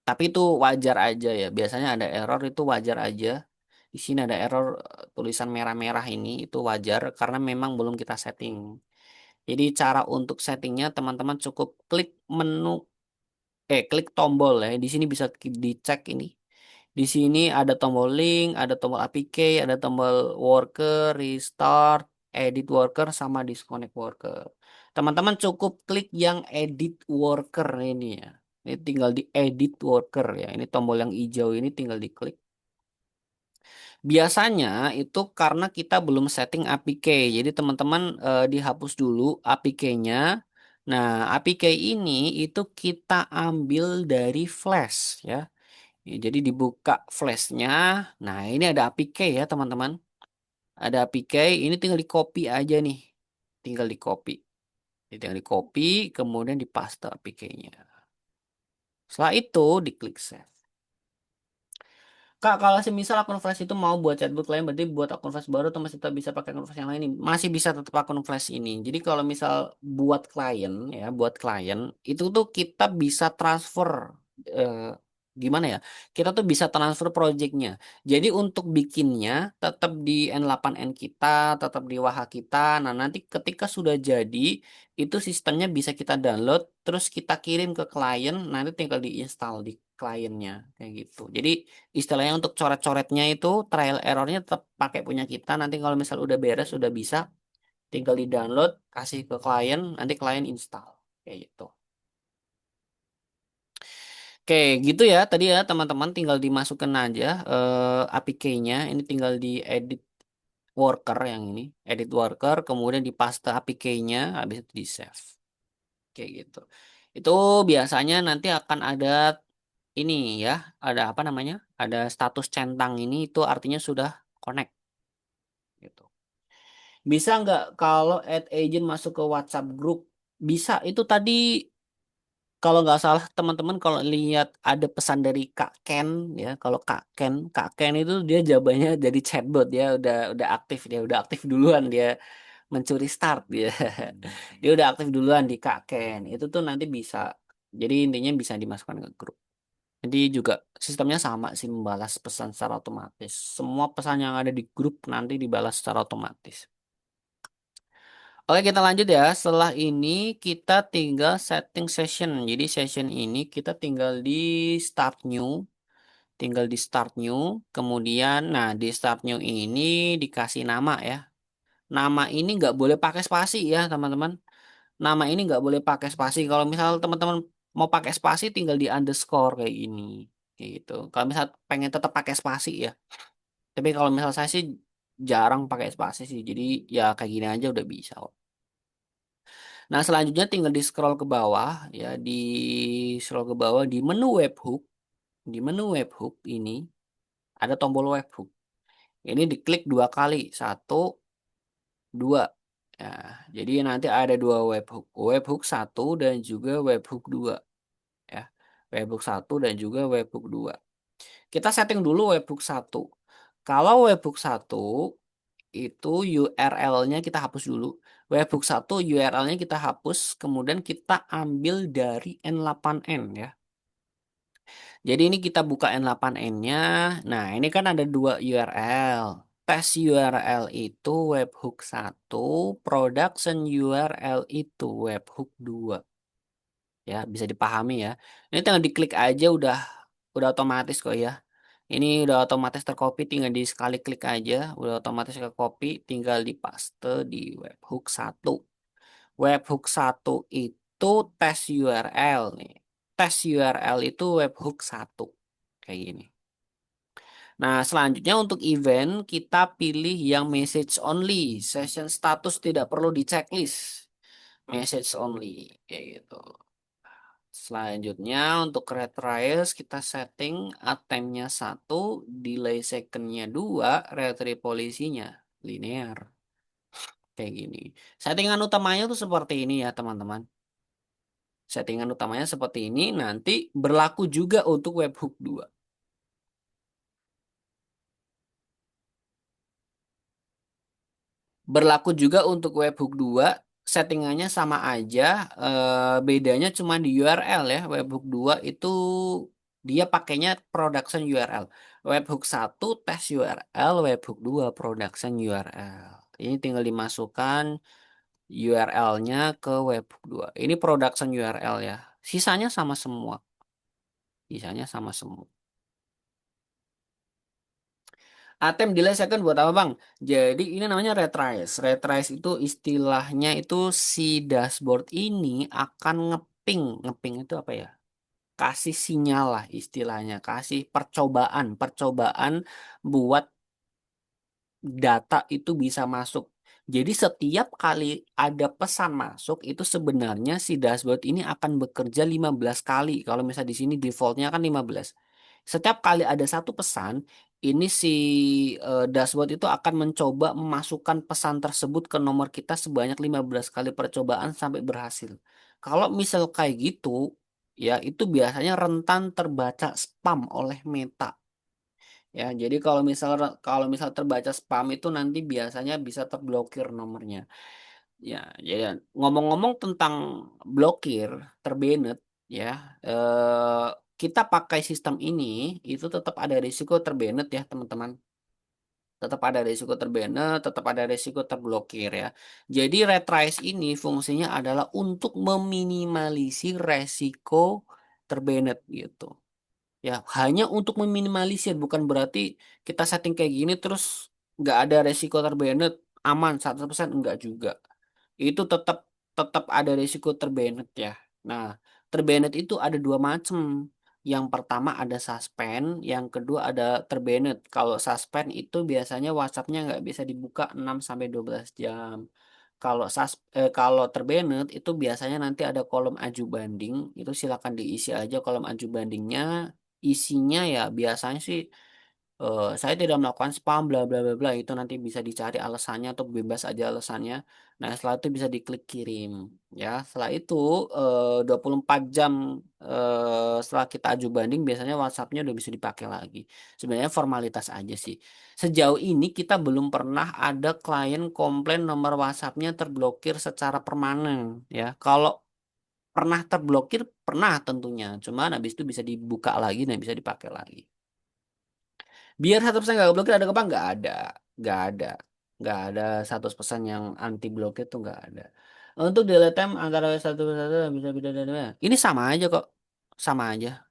Tapi itu wajar aja ya. Biasanya ada error itu wajar aja. Di sini ada error tulisan merah-merah ini itu wajar karena memang belum kita setting. Jadi cara untuk settingnya teman-teman cukup klik menu klik tombol ya. Di sini bisa dicek ini. Di sini ada tombol link, ada tombol APK, ada tombol worker, restart, edit worker sama disconnect worker. Teman-teman cukup klik yang edit worker ini ya. Ini tinggal di edit worker ya. Ini tombol yang hijau ini tinggal diklik. Biasanya itu karena kita belum setting APK. Jadi teman-teman dihapus dulu APK-nya. Nah, APK ini itu kita ambil dari Flash ya. Ya, jadi dibuka flashnya. Nah, ini ada APK ya, teman-teman. Ada APK, ini tinggal di copy aja nih. Tinggal di copy. Jadi tinggal di copy, kemudian dipaste APK-nya. Setelah itu, diklik save. Kak, kalau semisal akun Flash itu mau buat chatbot lain, berarti buat akun Flash baru atau masih tetap bisa pakai akun Flash yang lain ini? Masih bisa tetap akun Flash ini. Jadi kalau misal buat klien ya, buat klien itu tuh kita bisa transfer eh, gimana ya? Kita tuh bisa transfer projectnya. Jadi untuk bikinnya tetap di N8N kita, tetap di Waha kita. Nah, nanti ketika sudah jadi, itu sistemnya bisa kita download, terus kita kirim ke klien, nanti tinggal diinstal di kliennya kayak gitu. Jadi istilahnya untuk coret-coretnya itu trial errornya tetap pakai punya kita. Nanti kalau misal udah beres, udah bisa, tinggal di-download, kasih ke klien, nanti klien install. Kayak gitu. Oke, gitu ya. Tadi ya teman-teman tinggal dimasukkan aja APK-nya. Ini tinggal di edit worker yang ini. Edit worker, kemudian dipaste APK-nya, habis itu di-save. Kayak gitu. Itu biasanya nanti akan ada ini ya, ada apa namanya? Ada status centang ini itu artinya sudah connect gitu. Bisa nggak kalau add agent masuk ke WhatsApp group? Bisa. Itu tadi kalau nggak salah teman-teman kalau lihat ada pesan dari Kak Ken ya. Kalau Kak Ken itu dia jawabannya dari chatbot dia udah aktif duluan dia mencuri start dia. Dia udah aktif duluan di Kak Ken. Itu tuh nanti bisa. Jadi intinya bisa dimasukkan ke grup. Jadi juga sistemnya sama sih membalas pesan secara otomatis. Semua pesan yang ada di grup nanti dibalas secara otomatis. Oke, kita lanjut ya. Setelah ini kita tinggal setting session. Jadi session ini kita tinggal di start new, tinggal di start new. Kemudian, nah di start new ini dikasih nama ya. Nama ini nggak boleh pakai spasi ya, teman-teman. Nama ini nggak boleh pakai spasi. Kalau misal teman-teman mau pakai spasi, tinggal di underscore kayak ini, kayak gitu. Kalau misal pengen tetap pakai spasi ya. Tapi kalau misal saya sih jarang pakai spasi sih. Jadi ya kayak gini aja udah bisa kok. Nah, selanjutnya tinggal di scroll ke bawah ya, di scroll ke bawah di menu webhook. Di menu webhook ini ada tombol webhook. Ini diklik dua kali, satu, dua. Ya, jadi nanti ada dua webhook, webhook satu dan juga webhook dua. Ya, webhook satu dan juga webhook dua. Kita setting dulu webhook satu. Kalau webhook satu itu URL-nya kita hapus dulu. Webhook satu URL-nya kita hapus, kemudian kita ambil dari N8N ya. Jadi ini kita buka N8N-nya. Nah, ini kan ada dua URL. Tes URL itu webhook satu, production URL itu webhook dua. Ya, bisa dipahami ya. Ini tinggal diklik aja udah otomatis kok ya. Ini udah otomatis tercopy, tinggal di sekali klik aja, udah otomatis ke copy, tinggal dipaste di webhook satu. Webhook satu itu tes URL nih. Tes URL itu webhook satu. Kayak gini. Nah, selanjutnya untuk event kita pilih yang message only. Session status tidak perlu di checklist. Message only. Kayak gitu. Selanjutnya untuk red race kita setting attempt-nya satu, delay second-nya 2, retry polisinya linear. Kayak gini. Settingan utamanya tuh seperti ini ya teman-teman. Settingan utamanya seperti ini nanti berlaku juga untuk webhook 2. Berlaku juga untuk webhook 2, settingannya sama aja, bedanya cuma di URL ya. Webhook 2 itu dia pakainya production URL. Webhook satu tes URL, webhook 2 production URL. Ini tinggal dimasukkan URL-nya ke webhook 2. Ini production URL ya. Sisanya sama semua. Sisanya sama semua. Atem delay second buat apa bang? Jadi ini namanya retrace. Retrace itu istilahnya itu si dashboard ini akan ngeping. Ngeping itu apa ya? Kasih sinyal lah istilahnya. Kasih percobaan. Percobaan buat data itu bisa masuk. Jadi setiap kali ada pesan masuk itu sebenarnya si dashboard ini akan bekerja 15 kali. Kalau misalnya di sini defaultnya kan 15. Setiap kali ada satu pesan, ini si dashboard itu akan mencoba memasukkan pesan tersebut ke nomor kita sebanyak 15 kali percobaan sampai berhasil. Kalau misal kayak gitu, ya itu biasanya rentan terbaca spam oleh Meta. Ya, jadi kalau misal terbaca spam itu nanti biasanya bisa terblokir nomornya. Ya, jadi ngomong-ngomong tentang blokir, terbanet, ya, kita pakai sistem ini itu tetap ada risiko terbanet ya, teman-teman. Tetap ada risiko terbanet, tetap ada risiko terblokir ya. Jadi retrace ini fungsinya adalah untuk meminimalisir resiko terbanet gitu. Ya, hanya untuk meminimalisir, bukan berarti kita setting kayak gini terus nggak ada resiko terbanet, aman 100% enggak juga. Itu tetap tetap ada resiko terbanet ya. Nah, terbanet itu ada dua macam. Yang pertama ada suspend, yang kedua ada terbanet. Kalau suspend itu biasanya WhatsApp-nya nggak bisa dibuka 6 sampai 12 jam. Kalau terbanet itu biasanya nanti ada kolom aju banding, itu silakan diisi aja kolom aju bandingnya. Isinya ya biasanya sih saya tidak melakukan spam bla bla bla bla, itu nanti bisa dicari alasannya atau bebas aja alasannya. Nah, setelah itu bisa diklik kirim ya. Setelah itu 24 jam setelah kita aju banding biasanya WhatsApp-nya udah bisa dipakai lagi. Sebenarnya formalitas aja sih. Sejauh ini kita belum pernah ada klien komplain nomor WhatsApp-nya terblokir secara permanen ya. Kalau pernah terblokir pernah tentunya, cuman habis itu bisa dibuka lagi dan bisa dipakai lagi. Biar 100% nggak keblokir ada apa? Nggak ada. Nggak ada. Nggak ada 100% yang anti blokir tuh nggak ada. Untuk delete time antara satu satu bisa beda beda. Ini sama aja kok, sama aja.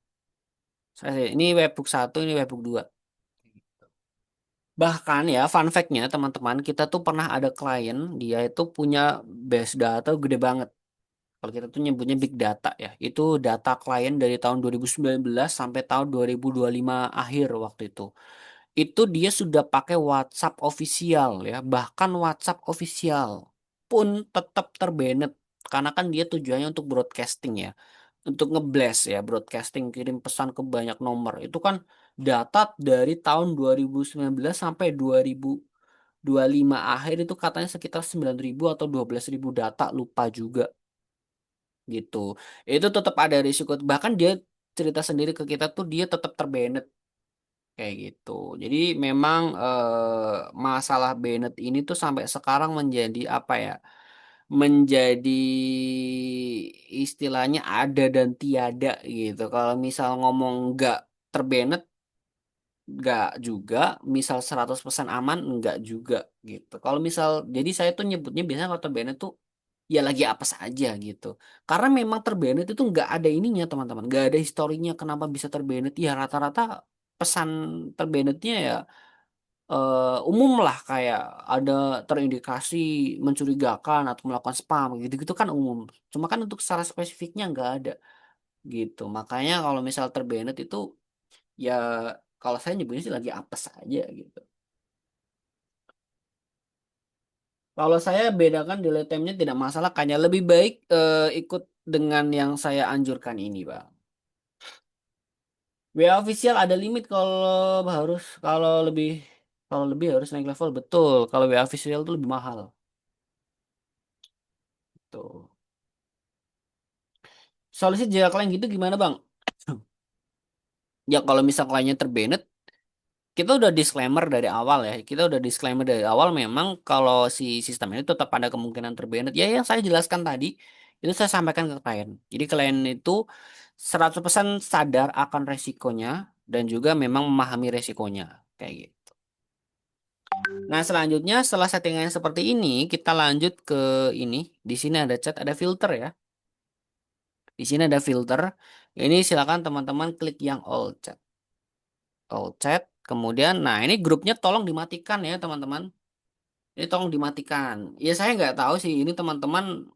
Ini webbook satu, ini webbook dua. Bahkan ya, fun fact-nya teman-teman, kita tuh pernah ada klien, dia itu punya base data gede banget. Kalau kita tuh nyebutnya big data ya. Itu data klien dari tahun 2019 sampai tahun 2025 akhir waktu itu. Itu dia sudah pakai WhatsApp official ya. Bahkan WhatsApp official pun tetap terbanned. Karena kan dia tujuannya untuk broadcasting ya. Untuk ngeblast ya, broadcasting kirim pesan ke banyak nomor. Itu kan data dari tahun 2019 sampai 2025 akhir itu katanya sekitar 9.000 atau 12.000 data, lupa juga gitu. Itu tetap ada risiko. Bahkan dia cerita sendiri ke kita tuh dia tetap terbanned kayak gitu. Jadi memang masalah banned ini tuh sampai sekarang menjadi apa ya? Menjadi istilahnya ada dan tiada gitu. Kalau misal ngomong nggak terbanned, nggak juga. Misal 100% aman, nggak juga gitu. Kalau misal, jadi saya tuh nyebutnya biasanya kalau terbanned tuh ya lagi apa saja gitu. Karena memang terbanet itu nggak ada ininya teman-teman, nggak ada historinya kenapa bisa terbanet. Ya rata-rata pesan terbanetnya ya umum lah kayak ada terindikasi mencurigakan atau melakukan spam gitu-gitu kan umum. Cuma kan untuk secara spesifiknya nggak ada gitu. Makanya kalau misal terbanet itu ya kalau saya nyebutnya sih lagi apes aja gitu. Kalau saya bedakan delay time-nya tidak masalah, hanya lebih baik ikut dengan yang saya anjurkan ini, Bang. WA official ada limit kalau lebih harus naik level betul. Kalau WA official itu lebih mahal. Tuh. Solusi jika kalian gitu gimana, Bang? Ya kalau misal kliennya terbanned, kita udah disclaimer dari awal ya. Kita udah disclaimer dari awal memang kalau si sistem ini tetap ada kemungkinan terbanned. Ya yang saya jelaskan tadi itu saya sampaikan ke klien. Jadi klien itu 100% sadar akan resikonya dan juga memang memahami resikonya kayak gitu. Nah, selanjutnya setelah settingan seperti ini, kita lanjut ke ini. Di sini ada chat, ada filter ya. Di sini ada filter. Ini silakan teman-teman klik yang all chat. All chat. Kemudian, nah ini grupnya tolong dimatikan ya teman-teman. Ini tolong dimatikan. Ya saya nggak tahu sih ini teman-teman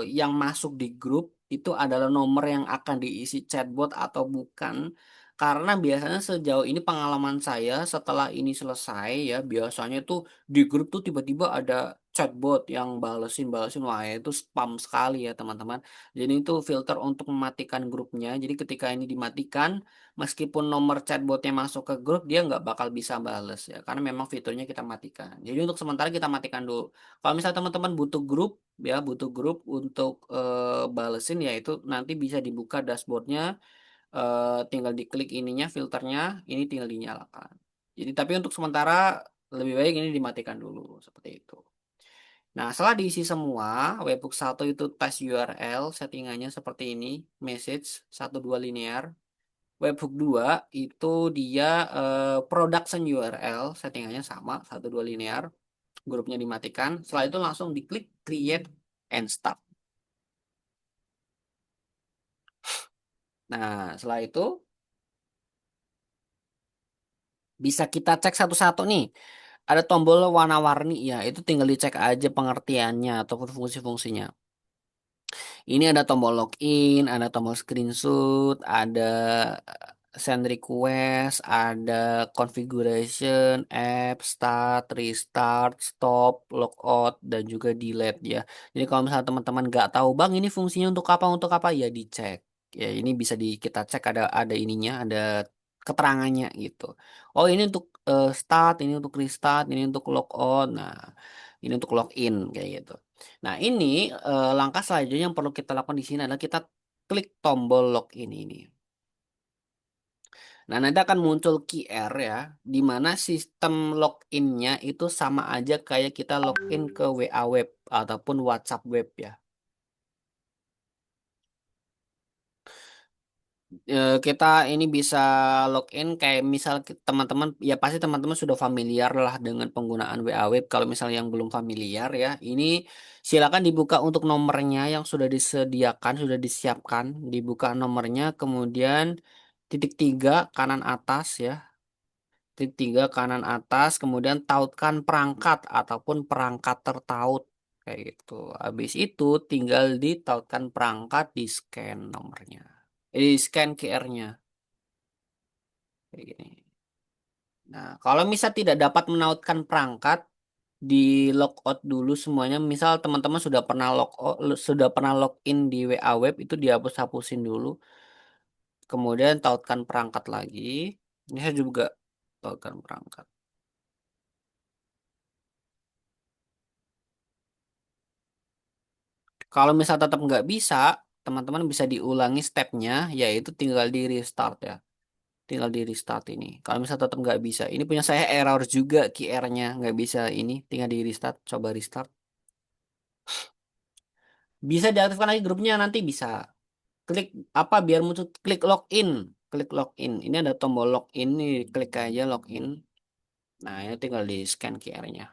yang masuk di grup itu adalah nomor yang akan diisi chatbot atau bukan. Karena biasanya sejauh ini pengalaman saya setelah ini selesai ya biasanya tuh di grup tuh tiba-tiba ada chatbot yang balesin-balesin. Wah itu spam sekali ya teman-teman. Jadi itu filter untuk mematikan grupnya. Jadi ketika ini dimatikan meskipun nomor chatbotnya masuk ke grup dia nggak bakal bisa bales ya karena memang fiturnya kita matikan jadi untuk sementara kita matikan dulu kalau misalnya teman-teman butuh grup ya butuh grup untuk balesin ya itu nanti bisa dibuka dashboardnya tinggal diklik ininya filternya ini tinggal dinyalakan jadi tapi untuk sementara lebih baik ini dimatikan dulu seperti itu. Nah, setelah diisi semua, webhook satu itu tes URL, settingannya seperti ini, message 1 2 linear. Webhook 2 itu dia production URL settingannya sama 1 2 linear grupnya dimatikan setelah itu langsung diklik create and start. Nah setelah itu bisa kita cek satu-satu nih ada tombol warna-warni ya itu tinggal dicek aja pengertiannya ataupun fungsi-fungsinya. Ini ada tombol login, ada tombol screenshot, ada send request, ada configuration, app, start, restart, stop, logout, dan juga delete ya. Jadi kalau misalnya teman-teman nggak tahu bang ini fungsinya untuk apa ya dicek. Ya ini bisa kita cek ada ininya, ada keterangannya gitu. Oh ini untuk start, ini untuk restart, ini untuk logout, nah ini untuk login kayak gitu. Nah, ini langkah selanjutnya yang perlu kita lakukan di sini adalah kita klik tombol login ini. Nah, nanti akan muncul QR ya, di mana sistem loginnya itu sama aja kayak kita login ke WA web ataupun WhatsApp web ya. Kita ini bisa login kayak misal teman-teman ya pasti teman-teman sudah familiar lah dengan penggunaan WA Web. Kalau misalnya yang belum familiar ya, ini silakan dibuka untuk nomornya yang sudah disediakan, sudah disiapkan, dibuka nomornya, kemudian titik tiga kanan atas ya, titik tiga kanan atas, kemudian tautkan perangkat ataupun perangkat tertaut kayak gitu. Habis itu tinggal ditautkan perangkat, di scan nomornya, di scan QR-nya. Kayak gini. Nah, kalau misal tidak dapat menautkan perangkat, di logout dulu semuanya. Misal teman-teman sudah pernah sudah pernah login di WA Web itu dihapus-hapusin dulu. Kemudian tautkan perangkat lagi. Ini saya juga tautkan perangkat. Kalau misal tetap nggak bisa, teman-teman bisa diulangi stepnya, yaitu tinggal di restart ya. Tinggal di restart ini. Kalau misal tetap nggak bisa, ini punya saya error juga QR-nya nggak bisa ini. Tinggal di restart, coba restart. Bisa diaktifkan lagi grupnya nanti bisa. Klik apa biar muncul klik login. Klik login. Ini ada tombol login nih, klik aja login. Nah, ini tinggal di scan QR-nya.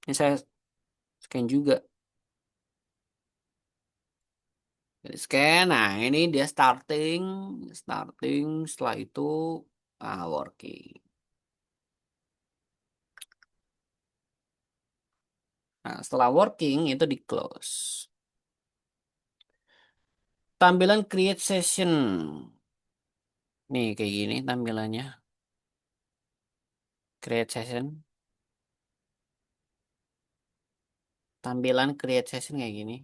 Ini saya scan juga. Jadi scan. Nah, ini dia starting, starting. Setelah itu working. Nah, setelah working itu di close. Tampilan create session. Nih kayak gini tampilannya. Create session. Tampilan create session kayak gini.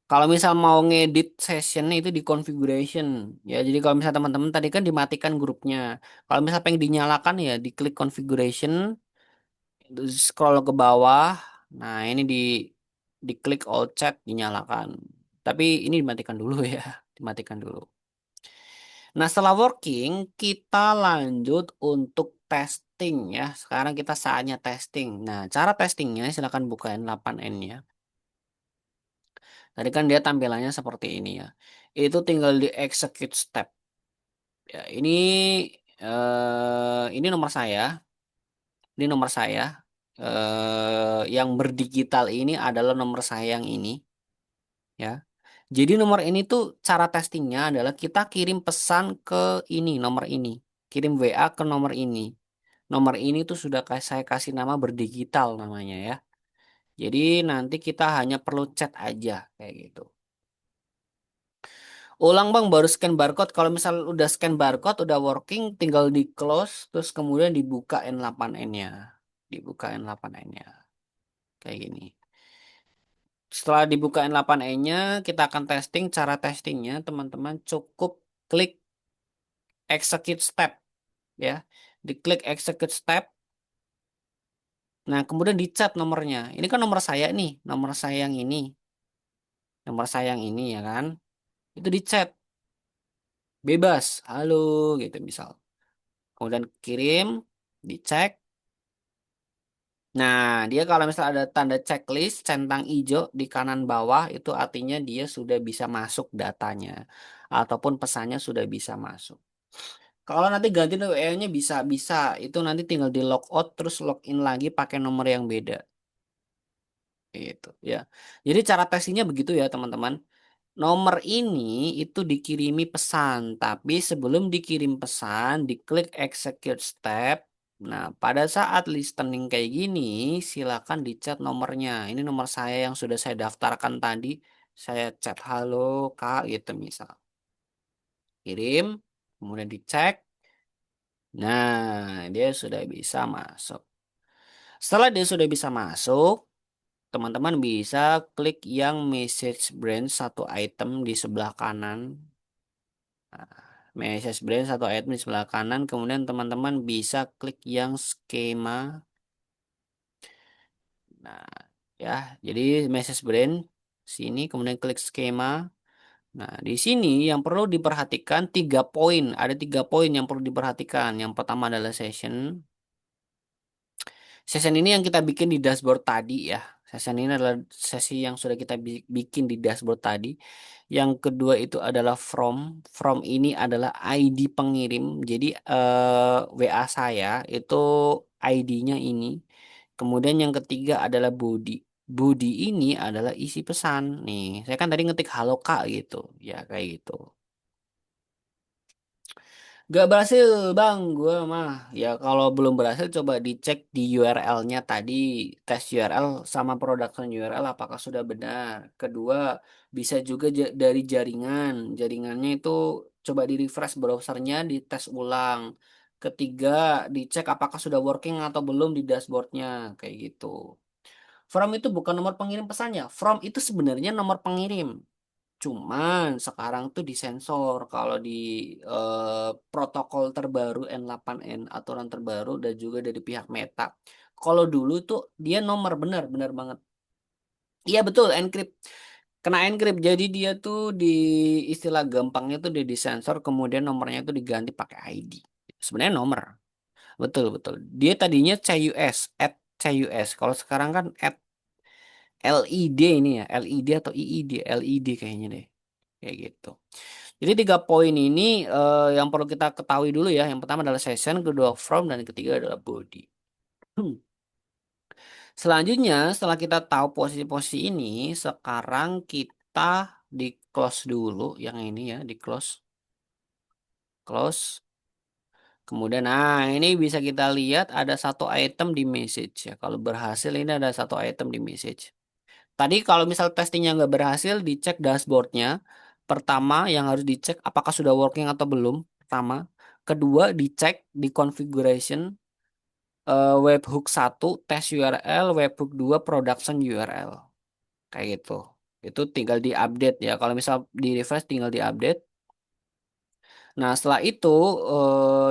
Kalau misal mau ngedit session itu di configuration ya. Jadi kalau misal teman-teman tadi kan dimatikan grupnya. Kalau misal pengen dinyalakan ya diklik configuration, terus scroll ke bawah. Nah, ini diklik all chat dinyalakan. Tapi ini dimatikan dulu ya, dimatikan dulu. Nah, setelah working kita lanjut untuk testing ya. Sekarang kita saatnya testing. Nah, cara testingnya silakan bukain 8N-nya. Tadi kan dia tampilannya seperti ini ya. Itu tinggal di execute step. Ya, ini nomor saya. Ini nomor saya. Yang berdigital ini adalah nomor saya yang ini ya. Jadi nomor ini tuh cara testingnya adalah kita kirim pesan ke ini, nomor ini. Kirim WA ke nomor ini. Nomor ini tuh sudah saya kasih nama berdigital namanya ya. Jadi nanti kita hanya perlu chat aja kayak gitu. Ulang bang baru scan barcode. Kalau misal udah scan barcode, udah working, tinggal di close, terus kemudian dibuka N8N-nya. Dibuka N8N-nya. Kayak gini. Setelah dibuka N8N-nya, kita akan testing. Cara testingnya, teman-teman cukup klik execute step. Ya. Diklik execute step. Nah, kemudian dicat nomornya. Ini kan nomor saya nih. Nomor saya yang ini. Nomor saya yang ini ya kan. Itu dicat. Bebas. Halo gitu misal. Kemudian kirim. Dicek. Nah, dia kalau misalnya ada tanda checklist centang hijau di kanan bawah itu artinya dia sudah bisa masuk datanya ataupun pesannya sudah bisa masuk. Kalau nanti ganti WA-nya bisa itu nanti tinggal di logout terus login lagi pakai nomor yang beda gitu ya. Jadi cara tesnya begitu ya teman-teman. Nomor ini itu dikirimi pesan, tapi sebelum dikirim pesan, diklik execute step. Nah, pada saat listening kayak gini, silakan dicat nomornya. Ini nomor saya yang sudah saya daftarkan tadi. Saya chat halo Kak gitu misal. Kirim, kemudian dicek. Nah, dia sudah bisa masuk. Setelah dia sudah bisa masuk, teman-teman bisa klik yang message branch satu item di sebelah kanan. Message Brain satu item di sebelah kanan. Kemudian teman-teman bisa klik yang skema. Nah, ya, jadi message Brain sini kemudian klik skema. Nah, di sini yang perlu diperhatikan 3 poin. Ada 3 poin yang perlu diperhatikan. Yang pertama adalah session. Session ini yang kita bikin di dashboard tadi ya. Session ini adalah sesi yang sudah kita bikin di dashboard tadi. Yang kedua itu adalah from. From ini adalah ID pengirim. Jadi WA saya itu ID-nya ini. Kemudian yang ketiga adalah body. Body ini adalah isi pesan. Nih, saya kan tadi ngetik halo Kak gitu. Ya kayak gitu. Gak berhasil bang, gue mah. Ya kalau belum berhasil coba dicek di URL-nya tadi, tes URL sama production URL apakah sudah benar. Kedua, bisa juga dari jaringan. Jaringannya itu coba di refresh browsernya, dites ulang. Ketiga, dicek apakah sudah working atau belum di dashboardnya, kayak gitu. From itu bukan nomor pengirim pesannya. From itu sebenarnya nomor pengirim. Cuman sekarang tuh disensor kalau di protokol terbaru N8N aturan terbaru dan juga dari pihak Meta. Kalau dulu tuh dia nomor benar benar banget. Iya betul encrypt. Kena encrypt jadi dia tuh di istilah gampangnya tuh dia disensor kemudian nomornya tuh diganti pakai ID. Sebenarnya nomor. Betul betul. Dia tadinya CUS, CUS. Kalau sekarang kan LED ini ya, LED atau IID, LED kayaknya deh. Kayak gitu. Jadi tiga poin ini yang perlu kita ketahui dulu ya. Yang pertama adalah session, kedua from, dan yang ketiga adalah body. Hmm. Selanjutnya, setelah kita tahu posisi-posisi ini, sekarang kita di close dulu yang ini ya, di close, close. Kemudian, nah ini bisa kita lihat ada satu item di message ya. Kalau berhasil ini ada satu item di message. Tadi kalau misal testingnya nggak berhasil, dicek dashboardnya. Pertama, yang harus dicek apakah sudah working atau belum. Pertama. Kedua, dicek di configuration webhook 1 test URL, webhook 2 production URL. Kayak gitu. Itu tinggal diupdate ya. Kalau misal di refresh tinggal diupdate. Nah, setelah itu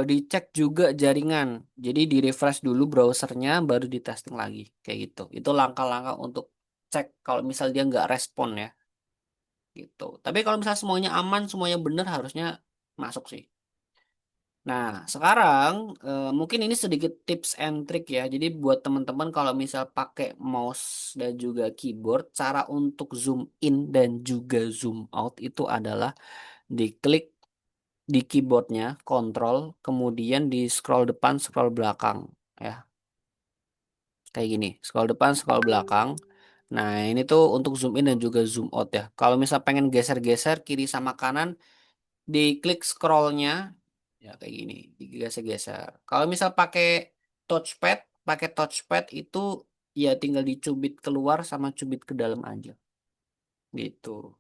dicek juga jaringan. Jadi di refresh dulu browsernya, baru di testing lagi. Kayak gitu. Itu langkah-langkah untuk cek kalau misal dia nggak respon ya. Gitu. Tapi kalau misalnya semuanya aman, semuanya benar, harusnya masuk sih. Nah, sekarang mungkin ini sedikit tips and trick ya. Jadi buat teman-teman kalau misal pakai mouse dan juga keyboard, cara untuk zoom in dan juga zoom out itu adalah diklik di keyboardnya, kontrol, kemudian di scroll depan, scroll belakang. Ya, kayak gini. Scroll depan, scroll belakang. Nah, ini tuh untuk zoom in dan juga zoom out ya. Kalau misal pengen geser-geser kiri sama kanan, diklik scrollnya ya kayak gini digeser-geser kalau misal pakai touchpad itu ya tinggal dicubit keluar sama cubit ke dalam aja gitu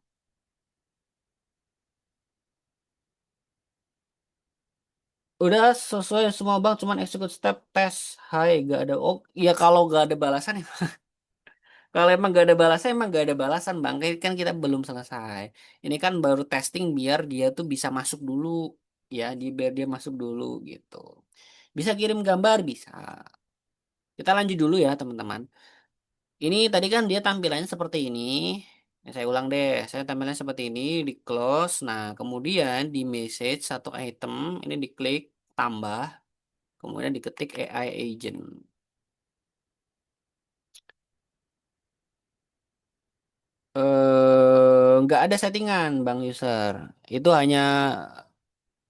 udah sesuai semua bang cuman execute step tes hai gak ada oh ya kalau gak ada balasan ya kalau emang gak ada balasan emang gak ada balasan bang kan kita belum selesai ini kan baru testing biar dia tuh bisa masuk dulu ya biar dia masuk dulu gitu bisa kirim gambar bisa. Kita lanjut dulu ya, teman-teman. Ini tadi kan dia tampilannya seperti ini. Saya ulang deh, saya tampilannya seperti ini, di close. Nah, kemudian di message satu item, ini diklik tambah, kemudian diketik AI agent. Nggak ada settingan, Bang User. Itu hanya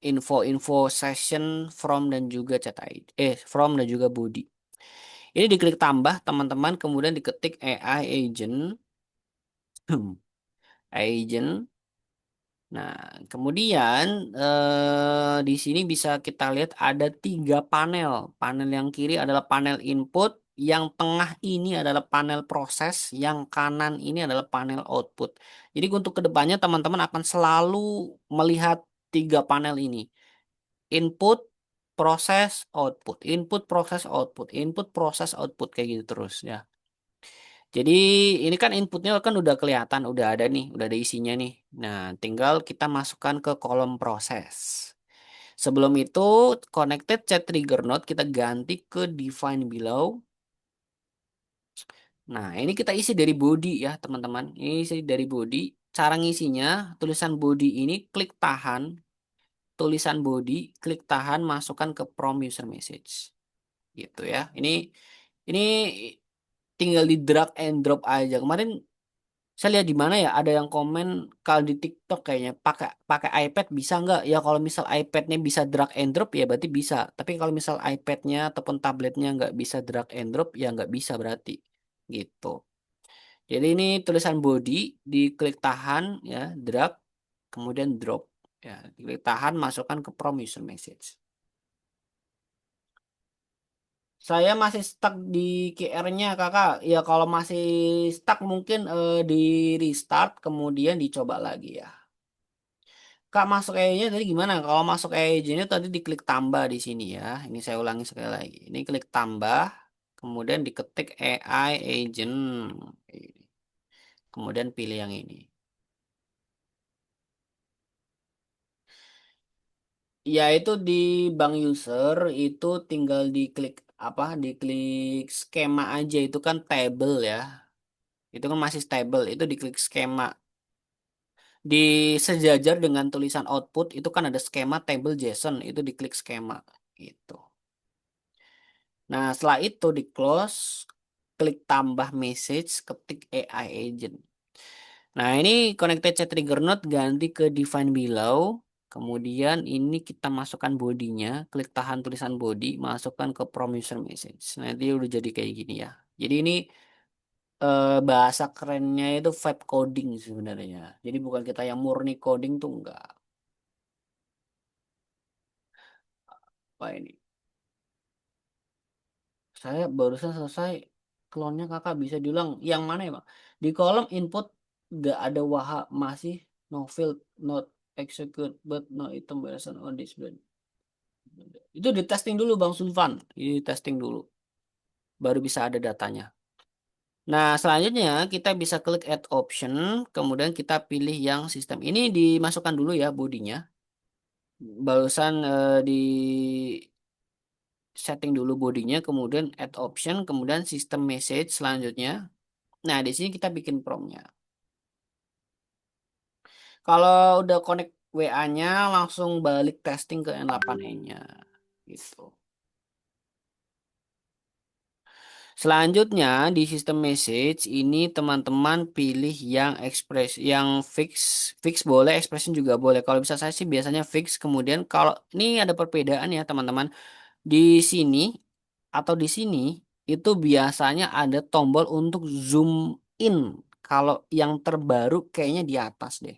info-info session from dan juga chat ID. From dan juga body. Ini diklik tambah, teman-teman, kemudian diketik AI agent. Agent. Nah, kemudian di sini bisa kita lihat ada tiga panel. Panel yang kiri adalah panel input, yang tengah ini adalah panel proses, yang kanan ini adalah panel output. Jadi untuk kedepannya teman-teman akan selalu melihat tiga panel ini. Input, proses, output. Input, proses, output. Input, proses, output. Kayak gitu terus ya. Jadi ini kan inputnya kan udah kelihatan, udah ada nih, udah ada isinya nih. Nah, tinggal kita masukkan ke kolom proses. Sebelum itu, connected chat trigger node kita ganti ke define below. Nah, ini kita isi dari body ya, teman-teman. Ini isi dari body. Cara ngisinya, tulisan body ini klik tahan, tulisan body, klik tahan, masukkan ke prompt user message. Gitu ya. Ini tinggal di drag and drop aja. Kemarin saya lihat di mana ya ada yang komen kalau di TikTok kayaknya pakai pakai iPad bisa nggak? Ya kalau misal iPadnya bisa drag and drop ya berarti bisa. Tapi kalau misal iPadnya ataupun tabletnya nggak bisa drag and drop ya nggak bisa berarti gitu. Jadi ini tulisan body, diklik tahan ya, drag, kemudian drop. Ya, diklik tahan, masukkan ke from user message. Saya masih stuck di QR-nya, Kakak. Ya, kalau masih stuck mungkin di restart, kemudian dicoba lagi ya. Kak, masuk AI-nya tadi gimana? Kalau masuk AI-nya tadi diklik tambah di sini ya. Ini saya ulangi sekali lagi. Ini klik tambah, kemudian diketik AI agent. Kemudian pilih yang ini. Ya itu di bank user itu tinggal diklik apa? Diklik skema aja itu kan table ya. Itu kan masih stable. Itu diklik skema. Di sejajar dengan tulisan output itu kan ada skema table JSON. Itu diklik skema gitu. Nah setelah itu di close, klik tambah message, ketik AI agent. Nah ini connected chat trigger node ganti ke define below. Kemudian ini kita masukkan bodinya, klik tahan tulisan body, masukkan ke promiser message. Nah dia udah jadi kayak gini ya. Jadi ini bahasa kerennya itu vibe coding sebenarnya. Jadi bukan kita yang murni coding tuh enggak. Apa ini? Saya barusan selesai clone-nya kakak bisa diulang. Yang mana ya bang? Di kolom input enggak ada waha masih no field not execute but no item based on display. Itu di testing dulu Bang Sulvan. Ini testing dulu. Baru bisa ada datanya. Nah, selanjutnya kita bisa klik add option. Kemudian kita pilih yang sistem. Ini dimasukkan dulu ya bodinya. Barusan di setting dulu bodinya. Kemudian add option. Kemudian sistem message selanjutnya. Nah, di sini kita bikin promptnya. Kalau udah connect WA-nya langsung balik testing ke N8E-nya. Gitu. Selanjutnya di sistem message ini teman-teman pilih yang express yang fix fix boleh expression juga boleh. Kalau bisa saya sih biasanya fix kemudian kalau ini ada perbedaan ya teman-teman. Di sini atau di sini itu biasanya ada tombol untuk zoom in. Kalau yang terbaru kayaknya di atas deh.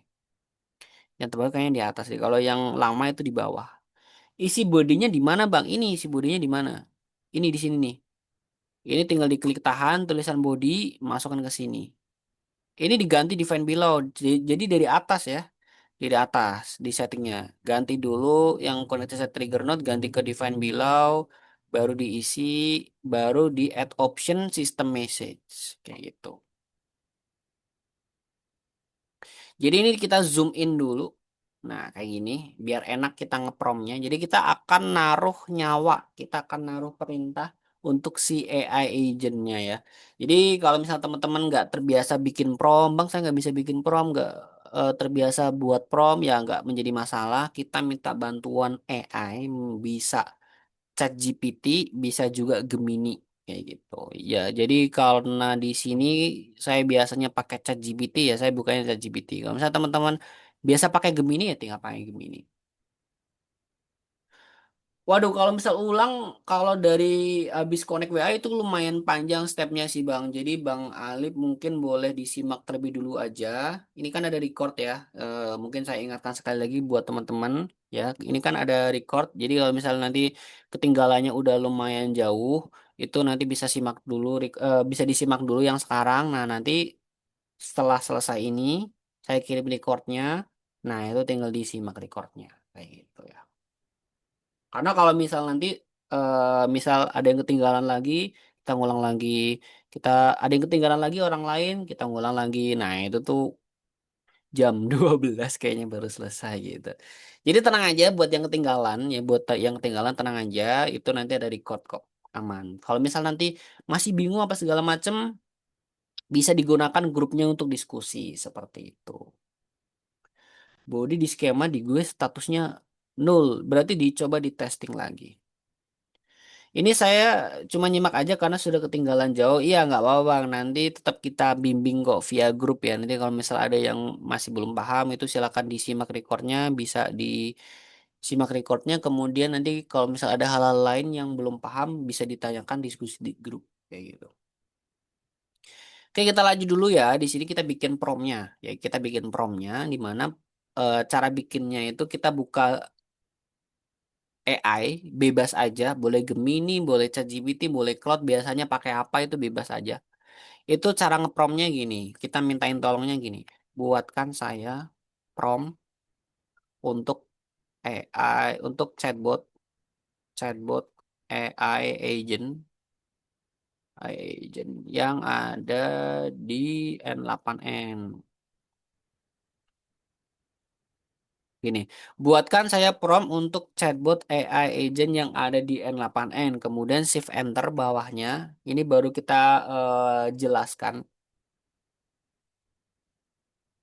Yang terbaru kayaknya di atas deh. Kalau yang lama itu di bawah. Isi bodinya di mana, Bang? Ini isi bodinya di mana? Ini di sini nih. Ini tinggal diklik tahan, tulisan body, masukkan ke sini. Ini diganti define below. Jadi dari atas ya. Dari atas di settingnya. Ganti dulu yang connected set trigger node, ganti ke define below. Baru diisi, baru di add option system message. Kayak gitu. Jadi ini kita zoom in dulu. Nah, kayak gini, biar enak kita ngepromnya. Jadi kita akan naruh nyawa, kita akan naruh perintah untuk si AI agentnya ya. Jadi kalau misalnya teman-teman nggak terbiasa bikin prom, bang saya nggak bisa bikin prom, nggak terbiasa buat prom ya nggak menjadi masalah. Kita minta bantuan AI, bisa ChatGPT, bisa juga Gemini kayak gitu. Ya, jadi karena di sini saya biasanya pakai ChatGPT ya, saya bukannya ChatGPT. Kalau misalnya teman-teman biasa pakai Gemini ya tinggal pakai Gemini. Waduh, kalau misal ulang, kalau dari habis connect WA itu lumayan panjang stepnya sih Bang. Jadi Bang Alip mungkin boleh disimak terlebih dulu aja. Ini kan ada record ya. Mungkin saya ingatkan sekali lagi buat teman-teman ya. Ini kan ada record. Jadi kalau misal nanti ketinggalannya udah lumayan jauh, itu nanti bisa simak dulu, bisa disimak dulu yang sekarang. Nah nanti setelah selesai ini, saya kirim recordnya. Nah itu tinggal disimak recordnya kayak gitu ya. Karena kalau misal nanti misal ada yang ketinggalan lagi, kita ngulang lagi. Kita ada yang ketinggalan lagi orang lain, kita ngulang lagi. Nah, itu tuh jam 12 kayaknya baru selesai gitu. Jadi tenang aja buat yang ketinggalan ya, buat yang ketinggalan tenang aja, itu nanti ada record kok. Aman. Kalau misal nanti masih bingung apa segala macem, bisa digunakan grupnya untuk diskusi seperti itu. Body di skema di gue statusnya nol, berarti dicoba di testing lagi. Ini saya cuma nyimak aja karena sudah ketinggalan jauh. Iya, nggak apa-apa Bang. Nanti tetap kita bimbing kok via grup ya. Nanti kalau misal ada yang masih belum paham itu silakan disimak recordnya, bisa disimak recordnya. Kemudian nanti kalau misal ada hal-hal lain yang belum paham bisa ditanyakan diskusi di grup kayak gitu. Oke, kita lanjut dulu ya. Di sini kita bikin promnya. Ya, kita bikin promnya di mana cara bikinnya itu kita buka AI bebas aja, boleh Gemini, boleh ChatGPT, boleh Claude, biasanya pakai apa itu bebas aja. Itu cara ngepromnya gini, kita mintain tolongnya gini, buatkan saya prompt untuk AI, untuk chatbot AI agent yang ada di N8N. Gini, buatkan saya prompt untuk chatbot AI agent yang ada di N8N. Kemudian shift enter bawahnya. Ini baru kita jelaskan.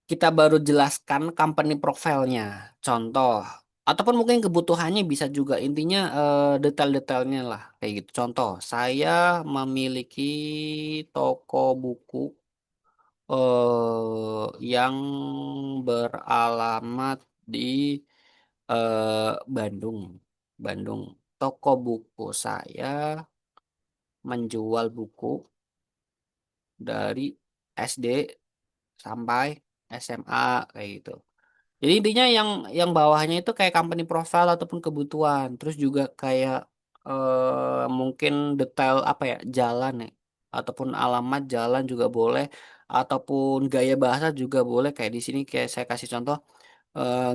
Kita baru jelaskan company profile-nya. Contoh, ataupun mungkin kebutuhannya bisa juga. Intinya detail-detailnya lah. Kayak gitu. Contoh, saya memiliki toko buku yang beralamat di Bandung. Bandung. Toko buku saya menjual buku dari SD sampai SMA kayak gitu. Jadi intinya yang bawahnya itu kayak company profile ataupun kebutuhan. Terus juga kayak mungkin detail apa ya jalan ya ataupun alamat jalan juga boleh ataupun gaya bahasa juga boleh kayak di sini kayak saya kasih contoh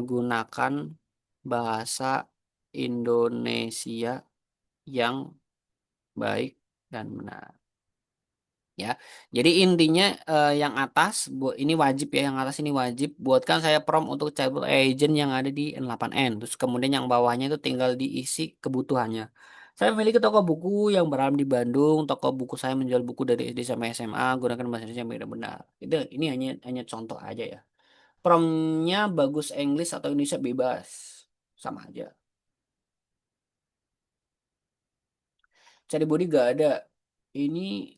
gunakan bahasa Indonesia yang baik dan benar. Ya, jadi intinya yang atas, ini wajib ya, yang atas ini wajib. Buatkan saya prompt untuk chatbot agent yang ada di N8N. Terus kemudian yang bawahnya itu tinggal diisi kebutuhannya. Saya memiliki toko buku yang beralamat di Bandung. Toko buku saya menjual buku dari SD sampai SMA. Gunakan bahasa Indonesia yang benar-benar. Ini hanya contoh aja ya. Promptnya bagus English atau Indonesia bebas, sama aja. Cari body gak ada. Ini,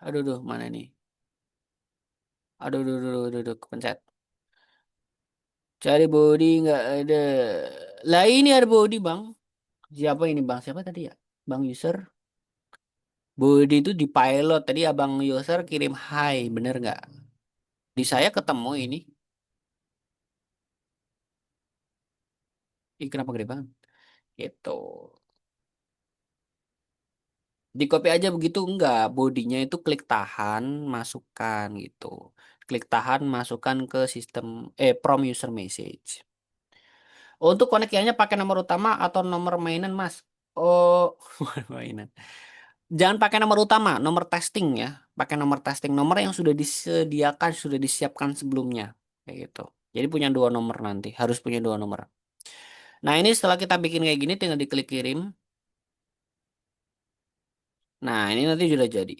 aduh, aduh, mana nih? Aduh, aduh, aduh, aduh, aduh, kepencet. Cari body nggak ada. Lah ini ada body bang. Siapa ini bang? Siapa tadi ya? Bang user. Body itu di pilot. Tadi abang user kirim hi. Bener nggak? Di saya ketemu ini. Ih, kenapa gede banget? Gitu. Di copy aja begitu enggak. Bodinya itu klik tahan, masukkan gitu. Klik tahan, masukkan ke sistem from user message. Untuk koneksinya pakai nomor utama atau nomor mainan, Mas? Oh, mainan. Jangan pakai nomor utama, nomor testing ya. Pakai nomor testing, nomor yang sudah disediakan, sudah disiapkan sebelumnya. Kayak gitu. Jadi punya dua nomor nanti, harus punya dua nomor. Nah, ini setelah kita bikin kayak gini, tinggal diklik kirim. Nah, ini nanti sudah jadi.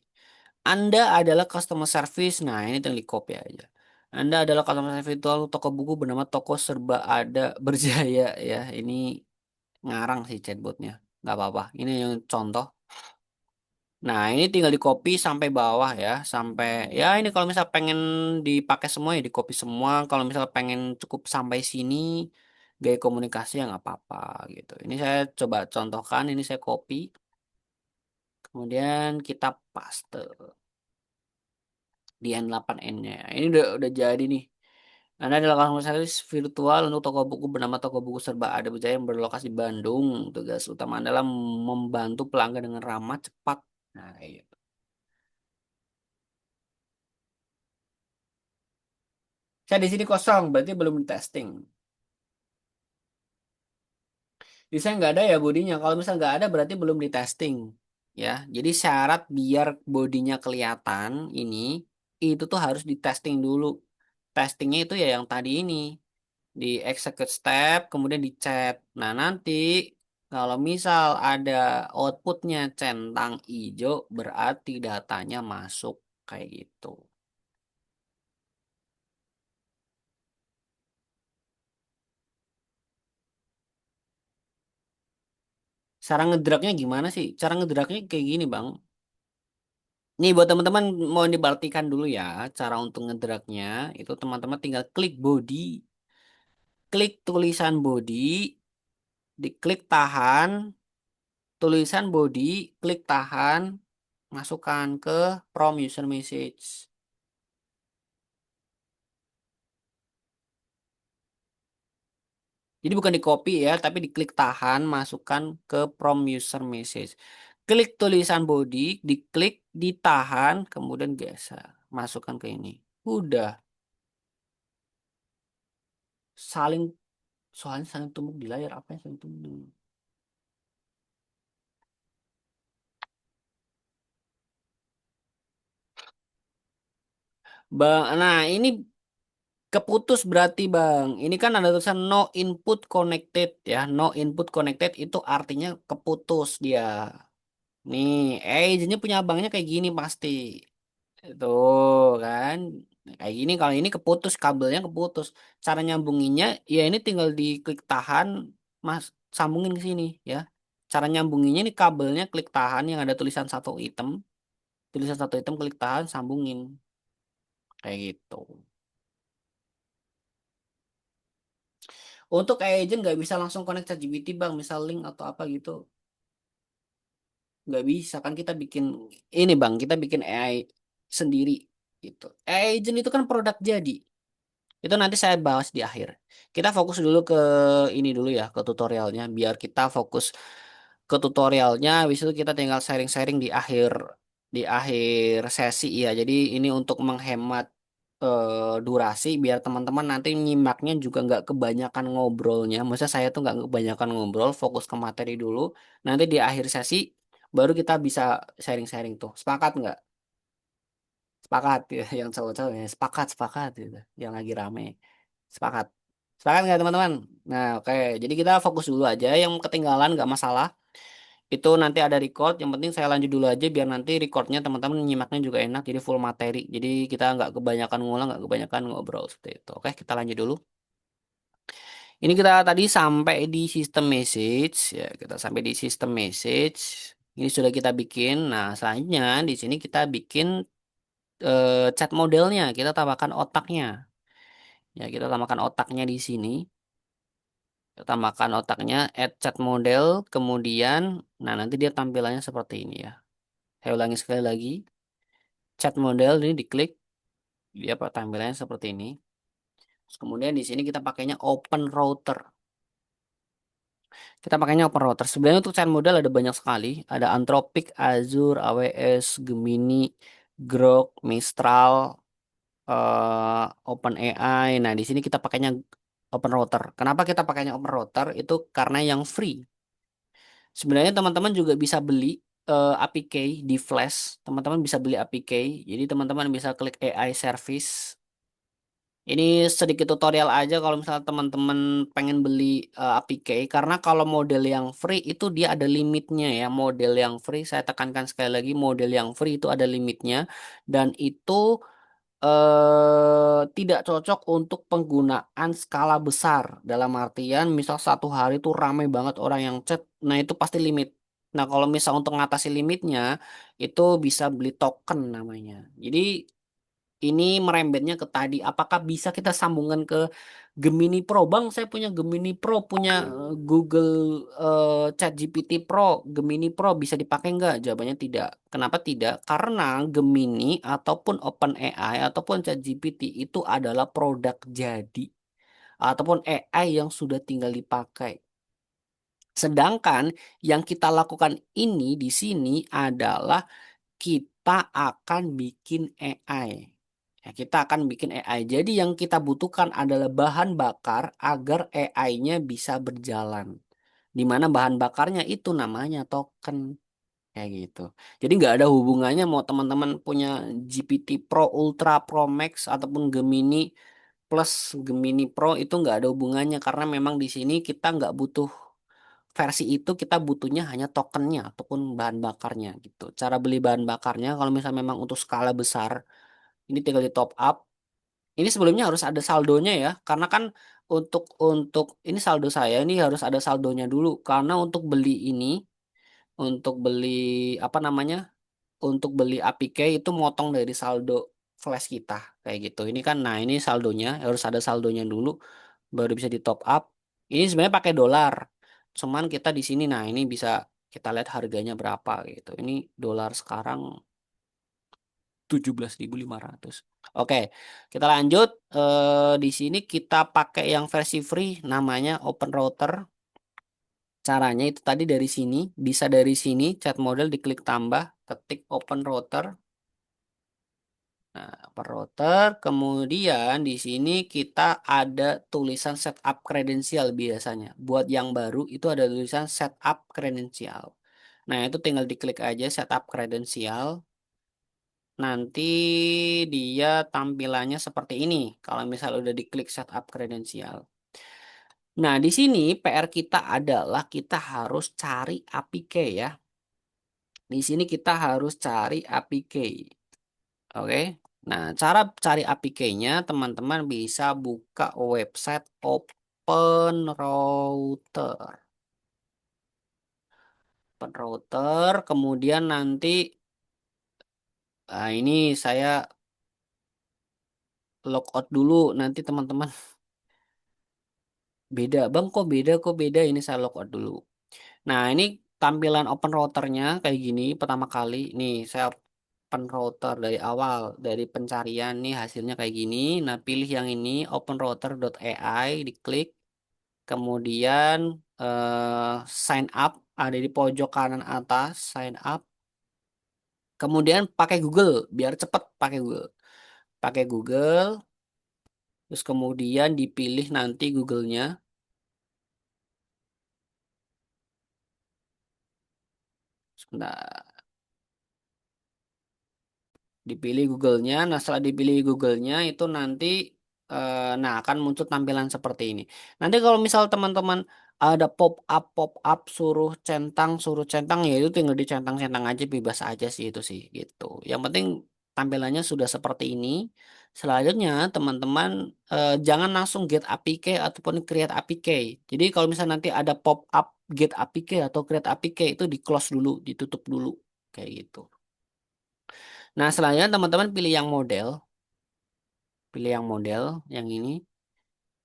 Anda adalah customer service. Nah, ini tinggal di copy aja. Anda adalah customer service virtual toko buku bernama Toko Serba Ada Berjaya ya. Ini ngarang sih chatbotnya. Nggak apa-apa. Ini yang contoh. Nah, ini tinggal di copy sampai bawah ya, sampai ya ini kalau misal pengen dipakai semua ya di copy semua. Kalau misal pengen cukup sampai sini gaya komunikasi ya nggak apa-apa gitu. Ini saya coba contohkan, ini saya copy, kemudian kita paste di N8N-nya. Ini udah jadi nih. Anda adalah customer service virtual untuk toko buku bernama Toko Buku Serba Ada Berjaya yang berlokasi di Bandung. Tugas utama adalah membantu pelanggan dengan ramah, cepat. Nah, iya. Saya di sini kosong, berarti belum di testing. Di saya nggak ada ya bodinya. Kalau misalnya nggak ada berarti belum di testing. Ya, jadi syarat biar bodinya kelihatan ini itu tuh harus di testing dulu. Testingnya itu ya yang tadi ini di execute step, kemudian di chat. Nah nanti kalau misal ada outputnya centang hijau berarti datanya masuk kayak gitu. Cara ngedragnya gimana sih? Cara ngedragnya kayak gini, Bang. Nih buat teman-teman mau dibartikan dulu ya. Cara untuk ngedragnya itu teman-teman tinggal klik body, klik tulisan body, diklik tahan, tulisan body, klik tahan, masukkan ke from user message. Jadi bukan di copy ya, tapi diklik tahan, masukkan ke from user message. Klik tulisan body, diklik, ditahan, kemudian geser. Masukkan ke ini. Udah. Saling, soalnya saling tumbuk di layar. Apa yang saling tumbuk? Bang, nah ini keputus berarti Bang. Ini kan ada tulisan no input connected ya. No input connected itu artinya keputus dia. Nih, agentnya punya abangnya kayak gini pasti. Tuh kan. Nah, kayak gini kalau ini keputus kabelnya keputus. Cara nyambunginnya ya ini tinggal diklik tahan Mas sambungin ke sini ya. Cara nyambunginnya ini kabelnya klik tahan yang ada tulisan satu item. Tulisan satu item klik tahan sambungin kayak gitu. Untuk agent nggak bisa langsung connect ChatGPT Bang, misal link atau apa gitu. Nggak bisa kan kita bikin ini Bang, kita bikin AI sendiri gitu. Agent itu kan produk jadi. Itu nanti saya bahas di akhir. Kita fokus dulu ke ini dulu ya, ke tutorialnya. Biar kita fokus ke tutorialnya, habis itu kita tinggal sharing-sharing di akhir sesi ya. Jadi ini untuk menghemat durasi, biar teman-teman nanti nyimaknya juga nggak kebanyakan ngobrolnya. Maksudnya saya tuh nggak kebanyakan ngobrol, fokus ke materi dulu. Nanti di akhir sesi baru kita bisa sharing-sharing tuh. Sepakat nggak? Sepakat ya, yang cowok-cowok ya. Sepakat, sepakat gitu. Yang lagi rame. Sepakat. Sepakat nggak teman-teman? Nah, oke. Jadi kita fokus dulu aja. Yang ketinggalan nggak masalah. Itu nanti ada record. Yang penting saya lanjut dulu aja biar nanti recordnya teman-teman nyimaknya juga enak. Jadi full materi. Jadi kita nggak kebanyakan ngulang, nggak kebanyakan ngobrol seperti itu. Oke, kita lanjut dulu. Ini kita tadi sampai di sistem message ya. Kita sampai di sistem message. Ini sudah kita bikin. Nah, selanjutnya di sini kita bikin chat modelnya. Kita tambahkan otaknya. Ya, kita tambahkan otaknya di sini. Kita tambahkan otaknya, add chat model, kemudian, nah nanti dia tampilannya seperti ini ya. Saya ulangi sekali lagi, chat model ini diklik, dia tampilannya seperti ini. Terus kemudian di sini kita pakainya open router. Kita pakainya open router. Sebenarnya untuk chat model ada banyak sekali. Ada Anthropic, Azure, AWS, Gemini, Grok, Mistral, OpenAI. Nah, di sini kita pakainya open router. Kenapa kita pakainya open router? Itu karena yang free. Sebenarnya teman-teman juga bisa beli APK di Flash. Teman-teman bisa beli APK. Jadi teman-teman bisa klik AI service. Ini sedikit tutorial aja kalau misalnya teman-teman pengen beli APK. Karena kalau model yang free itu dia ada limitnya ya. Model yang free, saya tekankan sekali lagi, model yang free itu ada limitnya. Dan itu tidak cocok untuk penggunaan skala besar. Dalam artian misal satu hari itu ramai banget orang yang chat, nah itu pasti limit. Nah kalau misal untuk ngatasi limitnya itu bisa beli token namanya. Jadi ini merembetnya ke tadi, apakah bisa kita sambungkan ke Gemini Pro? Bang, saya punya Gemini Pro, punya Google ChatGPT Pro, Gemini Pro bisa dipakai nggak? Jawabannya tidak. Kenapa tidak? Karena Gemini ataupun OpenAI ataupun ChatGPT itu adalah produk jadi ataupun AI yang sudah tinggal dipakai. Sedangkan yang kita lakukan ini di sini adalah kita akan bikin AI. Ya, kita akan bikin AI. Jadi yang kita butuhkan adalah bahan bakar agar AI-nya bisa berjalan. Di mana bahan bakarnya itu namanya token. Kayak gitu. Jadi nggak ada hubungannya mau teman-teman punya GPT Pro, Ultra, Pro Max, ataupun Gemini Plus, Gemini Pro itu nggak ada hubungannya. Karena memang di sini kita nggak butuh versi itu, kita butuhnya hanya tokennya ataupun bahan bakarnya gitu. Cara beli bahan bakarnya kalau misalnya memang untuk skala besar, ini tinggal di top up. Ini sebelumnya harus ada saldonya ya, karena kan untuk ini saldo saya ini harus ada saldonya dulu karena untuk beli ini. untuk beli apa namanya? Untuk beli APK itu motong dari saldo flash kita kayak gitu. Ini kan, nah ini saldonya harus ada saldonya dulu baru bisa di top up. Ini sebenarnya pakai dolar. Cuman kita di sini, nah ini bisa kita lihat harganya berapa gitu. Ini dolar sekarang 17.500. Oke, kita lanjut. Di sini kita pakai yang versi free namanya Open Router. Caranya itu tadi dari sini, bisa dari sini chat model diklik tambah, ketik Open Router. Nah, Open Router, kemudian di sini kita ada tulisan setup kredensial biasanya. Buat yang baru itu ada tulisan setup kredensial. Nah, itu tinggal diklik aja setup kredensial. Nanti dia tampilannya seperti ini. Kalau misalnya udah diklik setup kredensial. Nah, di sini PR kita adalah kita harus cari APK ya. Di sini kita harus cari APK. Oke. Nah, cara cari APK-nya teman-teman bisa buka website Open Router. Open Router, kemudian nanti ini saya logout dulu. Nanti teman-teman beda, Bang, kok beda? Ini saya logout dulu. Nah, ini tampilan Open Routernya kayak gini pertama kali. Nih, saya open router dari awal, dari pencarian nih hasilnya kayak gini. Nah, pilih yang ini openrouter.ai, diklik. Kemudian sign up ada di pojok kanan atas, sign up. Kemudian pakai Google biar cepet, pakai Google. Pakai Google, terus kemudian dipilih nanti Google-nya. Sebentar. Dipilih Google-nya. Nah, setelah dipilih Google-nya itu nanti nah akan muncul tampilan seperti ini. Nanti kalau misal teman-teman ada pop up suruh centang ya itu tinggal dicentang-centang aja, bebas aja sih itu sih gitu. Yang penting tampilannya sudah seperti ini. Selanjutnya teman-teman jangan langsung get APK ataupun create APK. Jadi kalau misal nanti ada pop up get APK atau create APK itu di close dulu, ditutup dulu kayak gitu. Nah, selanjutnya teman-teman pilih yang model, yang ini.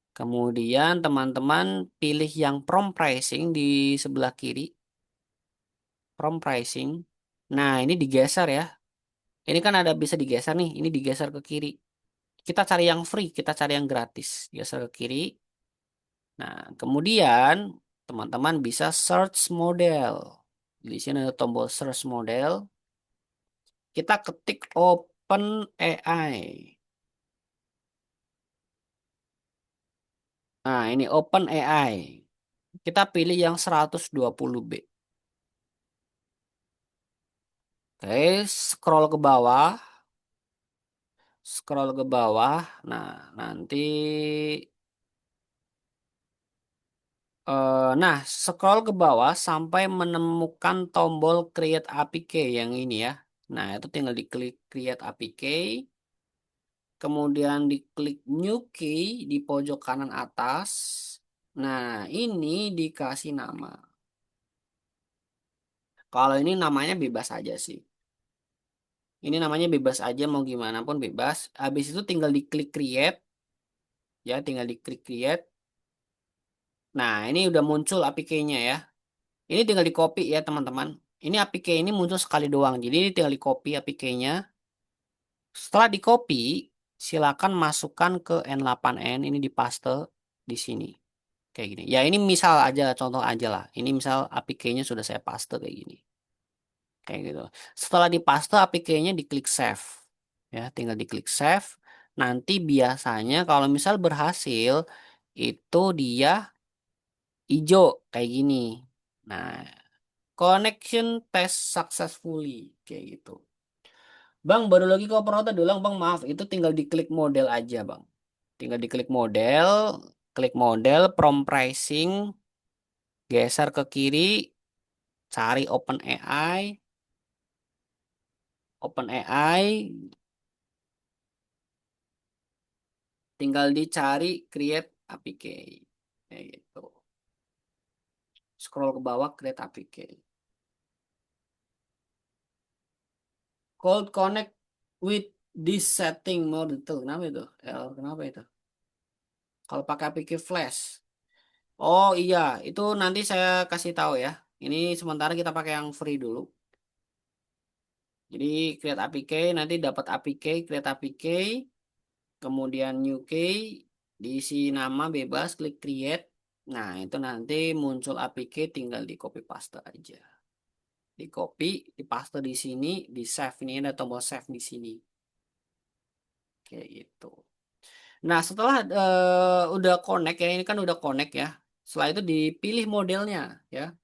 Kemudian teman-teman pilih yang prompt pricing di sebelah kiri, prompt pricing. Nah, ini digeser ya. Ini kan ada bisa digeser nih, ini digeser ke kiri. Kita cari yang free, kita cari yang gratis. Geser ke kiri. Nah, kemudian teman-teman bisa search model. Di sini ada tombol search model. Kita ketik Open AI. Nah, ini Open AI. Kita pilih yang 120B. Oke, scroll ke bawah, scroll ke bawah. Nah, nanti nah, scroll ke bawah sampai menemukan tombol create APK yang ini ya. Nah, itu tinggal diklik create APK, kemudian diklik new key di pojok kanan atas. Nah, ini dikasih nama. Kalau ini namanya bebas aja sih. Ini namanya bebas aja, mau gimana pun bebas. Habis itu tinggal diklik create, ya tinggal diklik create. Nah, ini udah muncul APK-nya ya. Ini tinggal di copy ya teman-teman. Ini APK ini muncul sekali doang. Jadi ini tinggal di copy APK-nya. Setelah di copy, silakan masukkan ke N8N. Ini di paste di sini. Kayak gini. Ya ini misal aja, contoh aja lah. Ini misal APK-nya sudah saya paste kayak gini. Kayak gitu. Setelah di paste APK-nya diklik save. Ya, tinggal diklik save. Nanti biasanya kalau misal berhasil, itu dia hijau kayak gini. Nah, connection test successfully kayak gitu. Bang, baru lagi ke operator doang, Bang. Maaf, itu tinggal diklik model aja, Bang. Tinggal diklik model, klik model, prompt pricing, geser ke kiri, cari open AI, tinggal dicari create APK. Kayak gitu. Scroll ke bawah create APK. Cold connect with this setting mode itu. Kenapa itu? Kenapa itu? Kalau pakai APK Flash. Oh iya, itu nanti saya kasih tahu ya. Ini sementara kita pakai yang free dulu. Jadi create APK, nanti dapat APK, create APK, kemudian new key, diisi nama bebas, klik create. Nah, itu nanti muncul APK, tinggal di copy paste aja. Di copy, di paste di sini, di save. Ini ada tombol save di sini. Kayak gitu. Nah, setelah udah connect ya, ini kan udah connect ya. Setelah itu dipilih modelnya ya.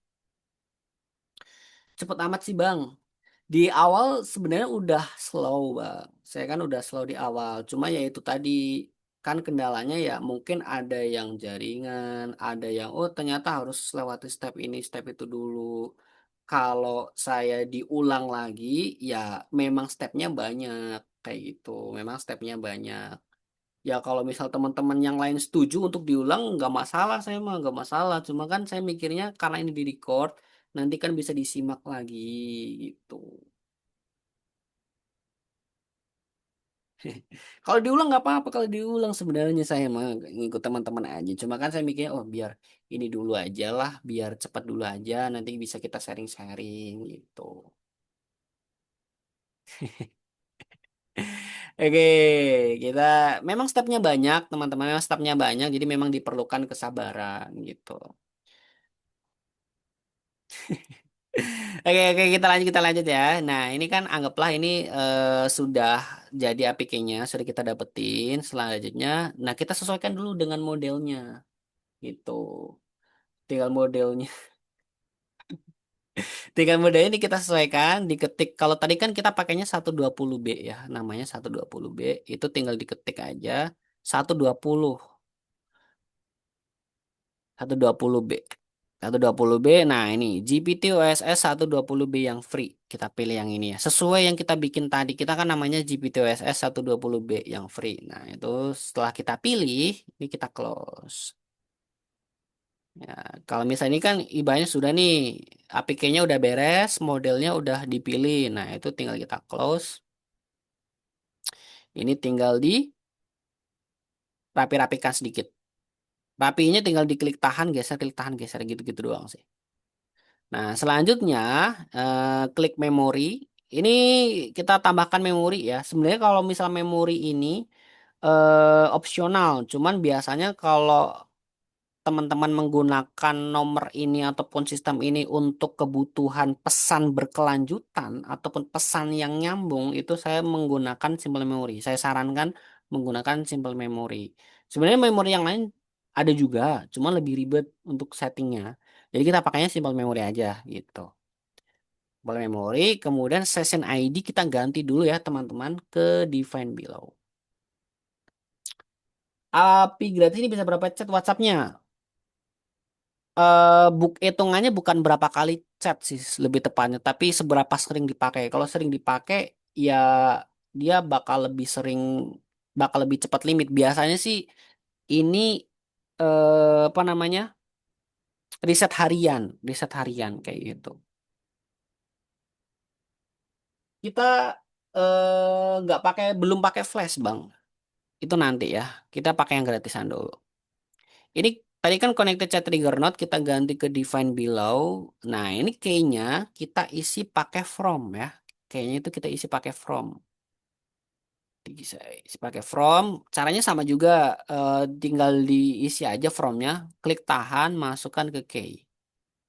Cepet amat sih Bang. Di awal sebenarnya udah slow Bang. Saya kan udah slow di awal. Cuma ya itu tadi kan kendalanya ya mungkin ada yang jaringan, ada yang oh ternyata harus lewati step ini, step itu dulu. Kalau saya diulang lagi, ya memang stepnya banyak kayak gitu. Memang stepnya banyak. Ya kalau misal teman-teman yang lain setuju untuk diulang nggak masalah saya mah nggak masalah. Cuma kan saya mikirnya karena ini di record nanti kan bisa disimak lagi gitu. Kalau diulang nggak apa-apa kalau diulang sebenarnya saya mah ngikut teman-teman aja. Cuma kan saya mikirnya oh biar ini dulu aja lah biar cepat dulu aja nanti bisa kita sharing-sharing gitu. Oke, kita memang stepnya banyak teman-teman memang stepnya banyak jadi memang diperlukan kesabaran gitu. Oke, oke, kita lanjut ya. Nah, ini kan anggaplah ini sudah jadi APK-nya, sudah kita dapetin. Selanjutnya, nah kita sesuaikan dulu dengan modelnya, gitu. Tinggal modelnya, tinggal modelnya ini kita sesuaikan, diketik. Kalau tadi kan kita pakainya 120B ya, namanya 120B. Itu tinggal diketik aja 120, 120B. 120B, nah ini GPT OSS 120B yang free. Kita pilih yang ini ya. Sesuai yang kita bikin tadi, kita kan namanya GPT OSS 120B yang free. Nah itu setelah kita pilih, ini kita close. Ya, kalau misalnya ini kan ibaratnya sudah nih, APK-nya udah beres, modelnya udah dipilih. Nah itu tinggal kita close. Ini tinggal di rapi-rapikan sedikit. Rapinya tinggal diklik tahan, geser gitu-gitu doang sih. Nah, selanjutnya klik memori. Ini kita tambahkan memori ya. Sebenarnya kalau misal memori ini opsional, cuman biasanya kalau teman-teman menggunakan nomor ini ataupun sistem ini untuk kebutuhan pesan berkelanjutan ataupun pesan yang nyambung, itu saya menggunakan simple memory. Saya sarankan menggunakan simple memory. Sebenarnya memori yang lain ada juga, cuma lebih ribet untuk settingnya. Jadi kita pakainya simple memory aja gitu. Boleh memori, kemudian session ID kita ganti dulu ya teman-teman ke define below. API gratis ini bisa berapa chat WhatsApp-nya? Buk hitungannya bukan berapa kali chat sih lebih tepatnya, tapi seberapa sering dipakai. Kalau sering dipakai, ya dia bakal lebih cepat limit. Biasanya sih ini apa namanya riset harian kayak gitu. Kita nggak pakai, belum pakai flash bang. Itu nanti ya. Kita pakai yang gratisan dulu. Ini tadi kan connected chat trigger node kita ganti ke define below. Nah, ini kayaknya kita isi pakai from ya. Kayaknya itu kita isi pakai from. Bisa isi pakai from. Caranya sama juga. Tinggal diisi aja fromnya. Klik tahan, masukkan ke key.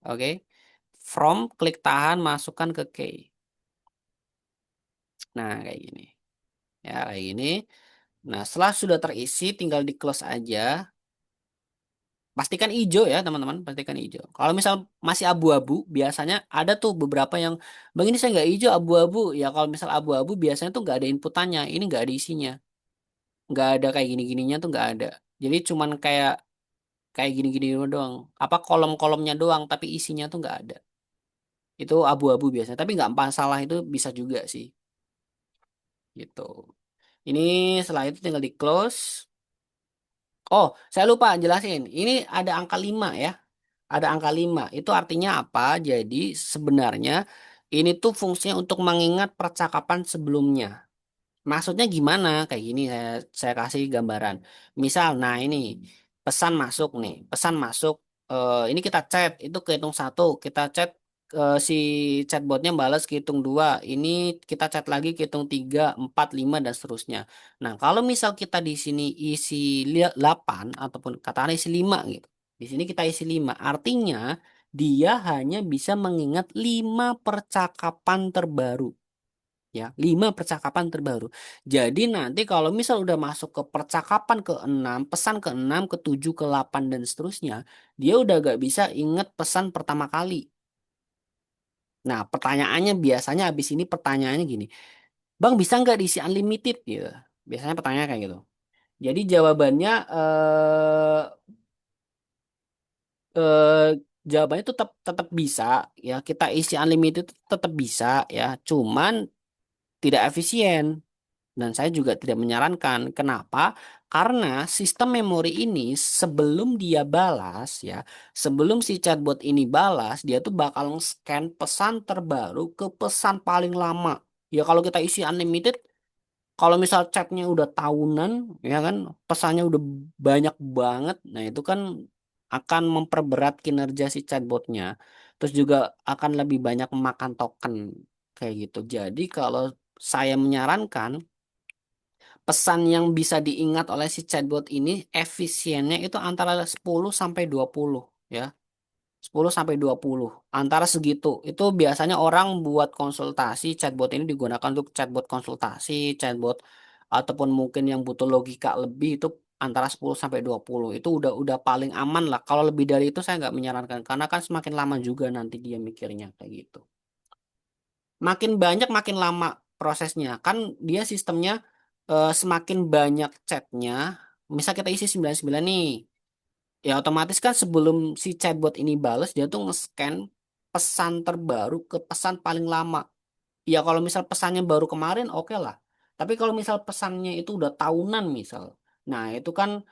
Oke. From, klik tahan, masukkan ke key. Nah, kayak gini. Ya, kayak gini. Nah, setelah sudah terisi, tinggal di close aja. Pastikan hijau ya teman-teman, pastikan hijau. Kalau misal masih abu-abu, biasanya ada tuh beberapa yang, bang ini saya nggak hijau abu-abu. Ya kalau misal abu-abu biasanya tuh nggak ada inputannya, ini nggak ada isinya, nggak ada kayak gini-gininya tuh nggak ada. Jadi cuman kayak kayak gini-gini doang. Apa kolom-kolomnya doang, tapi isinya tuh nggak ada. Itu abu-abu biasanya, tapi nggak masalah itu bisa juga sih, gitu. Ini setelah itu tinggal di close. Oh, saya lupa jelasin. Ini ada angka 5 ya. Ada angka 5. Itu artinya apa? Jadi sebenarnya Ini tuh fungsinya untuk mengingat percakapan sebelumnya. Maksudnya gimana? Kayak gini saya kasih gambaran. Misal, nah ini pesan masuk nih, pesan masuk. Ini kita chat, itu kehitung satu, kita chat si chatbotnya balas kehitung dua. Ini kita chat lagi kehitung tiga, empat, lima dan seterusnya. Nah, kalau misal kita di sini isi 8 ataupun katakan isi 5 gitu. Di sini kita isi 5, artinya dia hanya bisa mengingat 5 percakapan terbaru ya 5 percakapan terbaru. Jadi nanti kalau misal udah masuk ke percakapan ke-6, pesan ke-6, ke-7, ke-8 dan seterusnya, dia udah gak bisa inget pesan pertama kali. Nah, pertanyaannya biasanya habis ini pertanyaannya gini, Bang bisa nggak diisi unlimited gitu? Biasanya pertanyaan kayak gitu. Jadi jawabannya eh, jawabannya tetap tetap bisa ya kita isi unlimited itu tetap bisa ya, cuman tidak efisien. Dan saya juga tidak menyarankan. Kenapa? Karena sistem memori ini sebelum dia balas ya, sebelum si chatbot ini balas, dia tuh bakal scan pesan terbaru ke pesan paling lama. Ya kalau kita isi unlimited, kalau misal chatnya udah tahunan, ya kan, pesannya udah banyak banget, nah itu kan akan memperberat kinerja si chatbotnya. Terus juga akan lebih banyak memakan token kayak gitu. Jadi kalau saya menyarankan pesan yang bisa diingat oleh si chatbot ini efisiennya itu antara 10 sampai 20 ya. 10 sampai 20 antara segitu. Itu biasanya orang buat konsultasi chatbot ini digunakan untuk chatbot konsultasi, chatbot ataupun mungkin yang butuh logika lebih itu antara 10 sampai 20. Itu udah paling aman lah. Kalau lebih dari itu saya nggak menyarankan karena kan semakin lama juga nanti dia mikirnya kayak gitu. Makin banyak makin lama prosesnya. Kan dia sistemnya semakin banyak chatnya. Misal kita isi 99 nih. Ya otomatis kan sebelum si chatbot ini bales dia tuh nge-scan pesan terbaru ke pesan paling lama. Ya kalau misal pesannya baru kemarin oke lah. Tapi kalau misal pesannya itu udah tahunan misal. Nah itu kan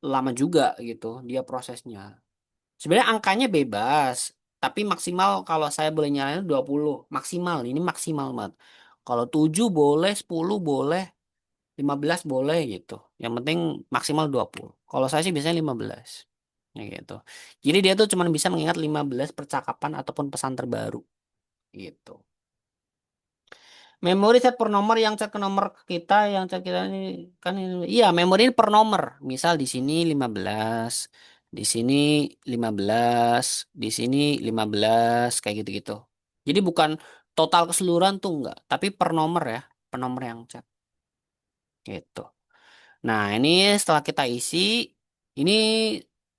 lama juga gitu dia prosesnya. Sebenarnya angkanya bebas, tapi maksimal kalau saya boleh nyaranin 20 maksimal. Ini maksimal banget. Kalau 7 boleh, 10 boleh, 15 boleh gitu. Yang penting maksimal 20. Kalau saya sih biasanya 15. Ya gitu. Jadi dia tuh cuma bisa mengingat 15 percakapan ataupun pesan terbaru gitu. Memori set per nomor yang chat ke nomor kita, yang chat kita ini kan ini, iya memori ini per nomor. Misal di sini 15, di sini 15, di sini 15 kayak gitu-gitu. Jadi bukan total keseluruhan tuh enggak, tapi per nomor ya, per nomor yang chat gitu. Nah, ini setelah kita isi, ini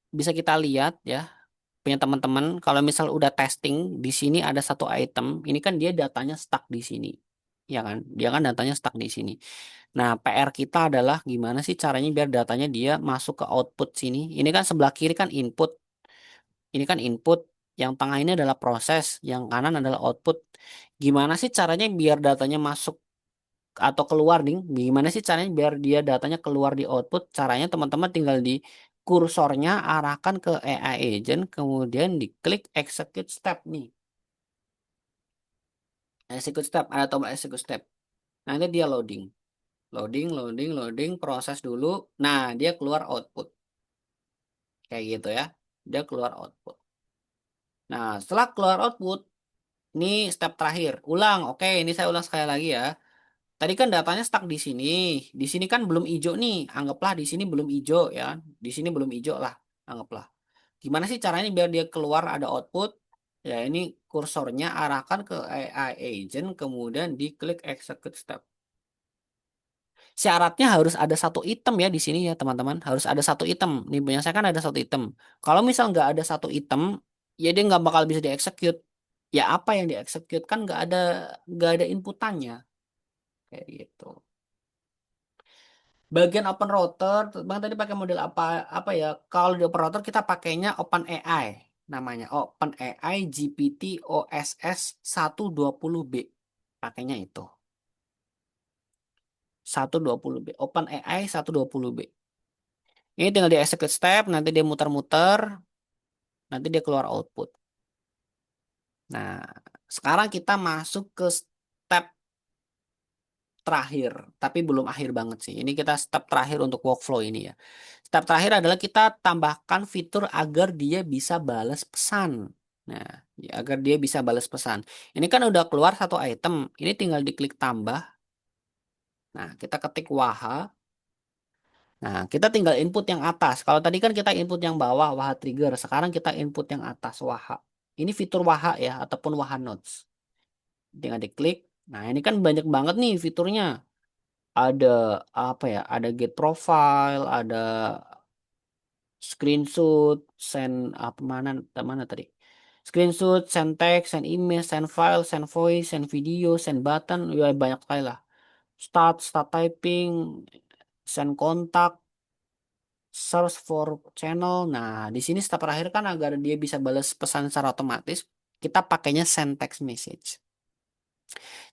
bisa kita lihat ya punya teman-teman kalau misal udah testing di sini ada satu item ini kan dia datanya stuck di sini ya kan dia kan datanya stuck di sini. Nah PR kita adalah gimana sih caranya biar datanya dia masuk ke output sini. Ini kan sebelah kiri kan input, ini kan input, yang tengah ini adalah proses, yang kanan adalah output. Gimana sih caranya biar datanya masuk atau keluar nih, gimana sih caranya biar dia datanya keluar di output? Caranya teman-teman tinggal di kursornya arahkan ke AI agent, kemudian diklik execute step nih. Execute step, ada tombol execute step. Nanti dia loading. Loading, loading, loading, proses dulu. Nah, dia keluar output. Kayak gitu ya. Dia keluar output. Nah, setelah keluar output, ini step terakhir. Ulang. Oke, ini saya ulang sekali lagi ya. Tadi kan datanya stuck di sini. Di sini kan belum hijau nih. Anggaplah di sini belum hijau ya. Di sini belum hijau lah. Anggaplah. Gimana sih caranya biar dia keluar ada output? Ya ini kursornya arahkan ke AI agent kemudian diklik execute step. Syaratnya harus ada satu item ya di sini ya teman-teman. Harus ada satu item. Nih punya saya kan ada satu item. Kalau misal nggak ada satu item, ya dia nggak bakal bisa dieksekut. Ya apa yang dieksekut kan nggak ada inputannya kayak gitu. Bagian open router, Bang tadi pakai model apa apa ya? Kalau di open router kita pakainya OpenAI namanya. OpenAI GPT OSS 120B. Pakainya itu. 120B. OpenAI 120B. Ini tinggal di execute step, nanti dia muter-muter, nanti dia keluar output. Nah, Sekarang kita masuk ke step terakhir, tapi belum akhir banget sih. Ini kita step terakhir untuk workflow ini ya. Step terakhir adalah kita tambahkan fitur agar dia bisa balas pesan. Nah, ya, agar dia bisa balas pesan. Ini kan udah keluar satu item. Ini tinggal diklik tambah. Nah, kita ketik Waha. Nah, kita tinggal input yang atas. Kalau tadi kan kita input yang bawah, Waha trigger. Sekarang kita input yang atas, Waha. Ini fitur Waha ya, ataupun Waha Notes. Tinggal diklik. Nah, ini kan banyak banget nih fiturnya. Ada apa ya? Ada get profile, ada screenshot, send apa mana tadi? Screenshot, send text, send image, send file, send voice, send video, send button, ya banyak sekali lah. Start typing, send kontak, search for channel. Nah, di sini step terakhir kan agar dia bisa balas pesan secara otomatis, kita pakainya send text message.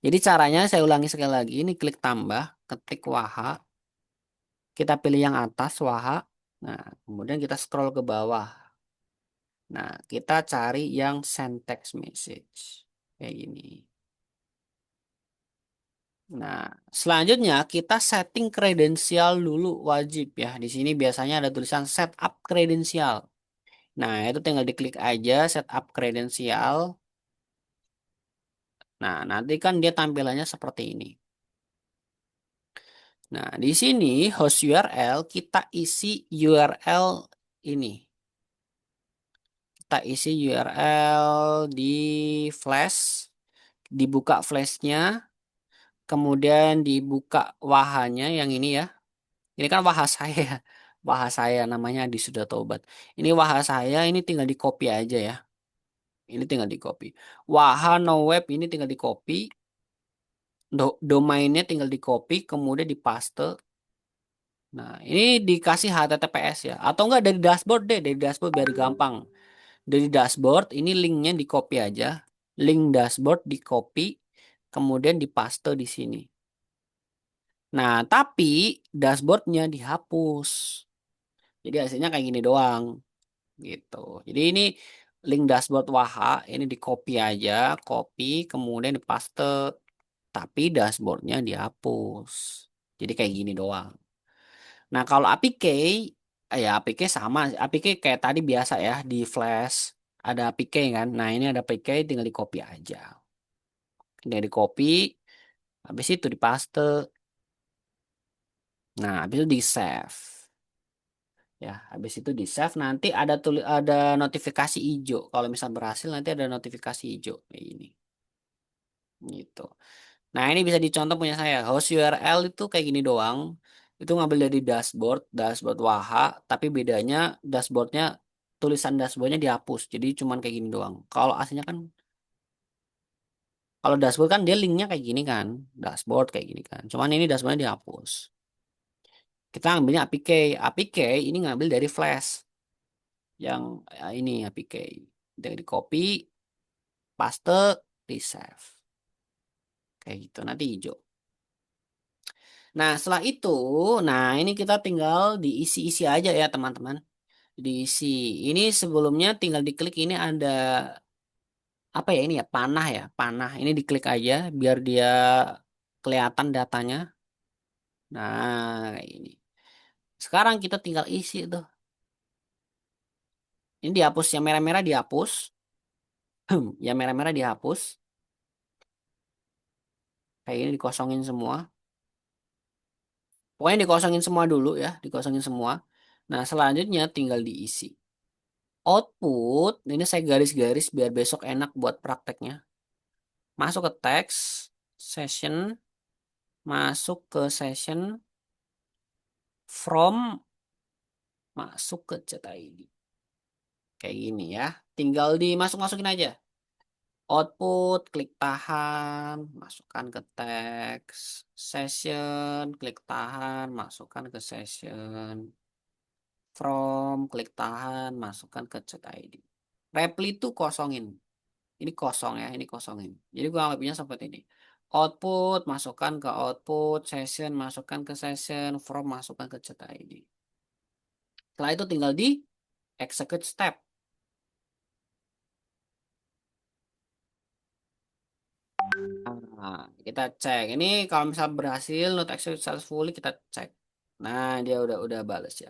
Jadi caranya saya ulangi sekali lagi, ini klik tambah, ketik Waha, kita pilih yang atas Waha. Nah, kemudian kita scroll ke bawah. Nah, kita cari yang send text message. Kayak gini. Nah, selanjutnya kita setting kredensial dulu wajib ya. Di sini biasanya ada tulisan setup kredensial. Nah, itu tinggal diklik aja setup kredensial. Nah, nanti kan dia tampilannya seperti ini. Nah, di sini host URL kita isi URL ini. Kita isi URL di flash, dibuka flashnya, kemudian dibuka wahanya yang ini ya. Ini kan waha saya, waha saya namanya Adi Sudah Tobat. Ini waha saya, ini tinggal di copy aja ya. Ini tinggal di copy. Waha no web ini tinggal di copy. Domainnya tinggal di copy, kemudian dipaste. Nah, ini dikasih HTTPS ya. Atau enggak dari dashboard deh, dari dashboard biar gampang. Dari dashboard ini linknya di copy aja. Link dashboard di copy, kemudian dipaste di sini. Nah, tapi dashboardnya dihapus. Jadi hasilnya kayak gini doang, gitu. Jadi ini link dashboard Waha, ini di copy aja, copy, kemudian dipaste, tapi dashboardnya dihapus. Jadi kayak gini doang. Nah, kalau APK, ya APK sama. APK kayak tadi biasa ya, di Flash ada APK kan. Nah, ini ada APK tinggal di copy aja. Tinggal di copy, habis itu dipaste. Nah, habis itu di save. Ya, habis itu di save nanti ada notifikasi hijau. Kalau misal berhasil nanti ada notifikasi hijau kayak ini. Gitu. Nah, ini bisa dicontoh punya saya. Host URL itu kayak gini doang. Itu ngambil dari dashboard Waha, tapi bedanya dashboardnya tulisan dashboardnya dihapus. Jadi cuman kayak gini doang. Kalau aslinya kan kalau dashboard kan dia linknya kayak gini kan, dashboard kayak gini kan. Cuman ini dashboardnya dihapus. Kita ambilnya APK. APK ini ngambil dari Flash yang ini APK. Dari copy, paste, di save. Kayak gitu. Nanti hijau. Nah, setelah itu, nah ini kita tinggal diisi-isi aja ya, teman-teman. Diisi. Ini sebelumnya tinggal diklik ini ada apa ya ini ya, panah ya, panah. Ini diklik aja biar dia kelihatan datanya. Nah, kayak ini. Sekarang kita tinggal isi tuh. Ini dihapus, yang merah-merah dihapus. Yang merah-merah dihapus. Kayak ini dikosongin semua. Pokoknya dikosongin semua dulu ya, dikosongin semua. Nah, selanjutnya tinggal diisi. Output, ini saya garis-garis biar besok enak buat prakteknya. Masuk ke teks, session, masuk ke session, from, masuk ke chat ID. Kayak gini ya. Tinggal dimasuk-masukin aja. Output, klik tahan, masukkan ke teks, session, klik tahan, masukkan ke session, from, klik tahan, masukkan ke chat ID. Reply itu kosongin. Ini kosong ya, ini kosongin. Jadi kurang lebihnya seperti ini. Output, masukkan ke output, session, masukkan ke session, from, masukkan ke chat ID. Setelah itu tinggal di execute step. Kita cek. Ini kalau misal berhasil, not execute successfully, kita cek. Nah, dia udah balas ya.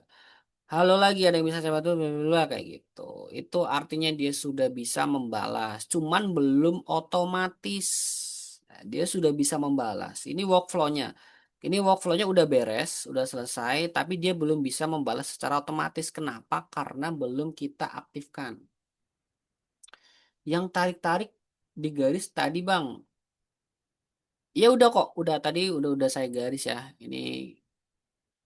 Halo lagi, ada yang bisa saya bantu? Bla, bla, bla, kayak gitu. Itu artinya dia sudah bisa membalas. Cuman belum otomatis. Nah, dia sudah bisa membalas. Ini workflow-nya. Ini workflow-nya udah beres, udah selesai, tapi dia belum bisa membalas secara otomatis. Kenapa? Karena belum kita aktifkan. Yang tarik-tarik di garis tadi, Bang. Ya udah kok, udah tadi udah saya garis ya. Ini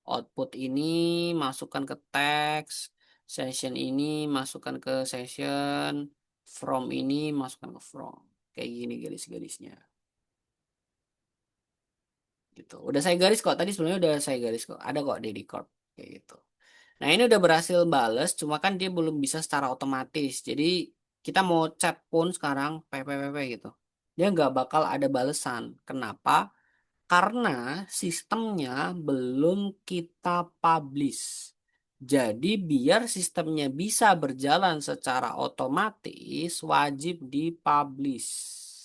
output ini masukkan ke teks, session ini masukkan ke session, from ini masukkan ke from. Kayak gini garis-garisnya. Gitu. Udah saya garis kok. Tadi sebenarnya udah saya garis kok. Ada kok di record kayak gitu. Nah, ini udah berhasil bales, cuma kan dia belum bisa secara otomatis. Jadi kita mau chat pun sekarang PPPP gitu. Dia nggak bakal ada balesan. Kenapa? Karena sistemnya belum kita publish. Jadi biar sistemnya bisa berjalan secara otomatis wajib dipublish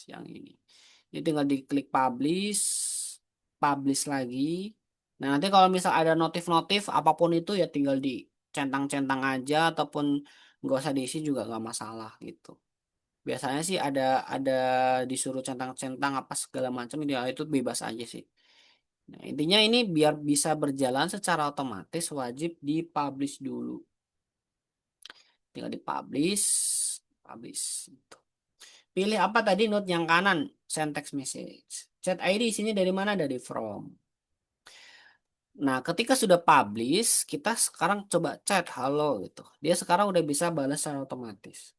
yang ini. Ini tinggal diklik publish, publish lagi. Nah, nanti kalau misal ada notif-notif apapun itu ya tinggal dicentang-centang aja ataupun nggak usah diisi juga nggak masalah gitu. Biasanya sih ada disuruh centang-centang apa segala macam ya itu bebas aja sih. Nah, intinya ini biar bisa berjalan secara otomatis wajib dipublish dulu. Tinggal dipublish, publish. Gitu. Pilih apa tadi note yang kanan? Send text message. Chat ID sini dari mana? Dari from. Nah, ketika sudah publish, kita sekarang coba chat halo gitu. Dia sekarang udah bisa balas secara otomatis.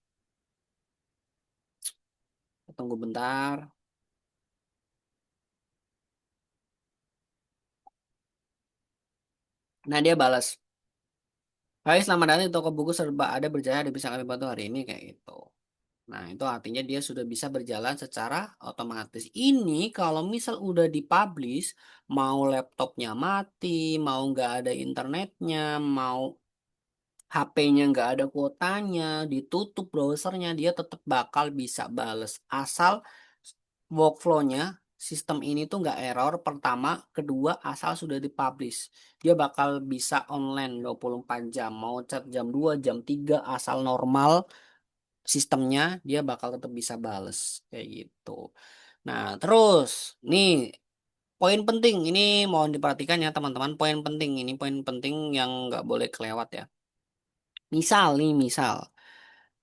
Tunggu bentar. Nah, dia balas. Hai, selamat datang di toko buku serba ada berjaya ada bisa kami bantu hari ini kayak gitu. Nah, itu artinya dia sudah bisa berjalan secara otomatis. Ini kalau misal udah dipublish, mau laptopnya mati, mau nggak ada internetnya, mau HP-nya nggak ada kuotanya, ditutup browsernya, dia tetap bakal bisa bales. Asal workflow-nya, sistem ini tuh nggak error. Pertama, kedua, asal sudah dipublish. Dia bakal bisa online 24 jam. Mau chat jam 2 jam 3 asal normal sistemnya dia bakal tetap bisa bales kayak gitu. Nah, terus nih poin penting ini mohon diperhatikan ya teman-teman. Poin penting ini poin penting yang nggak boleh kelewat ya. Misal nih, misal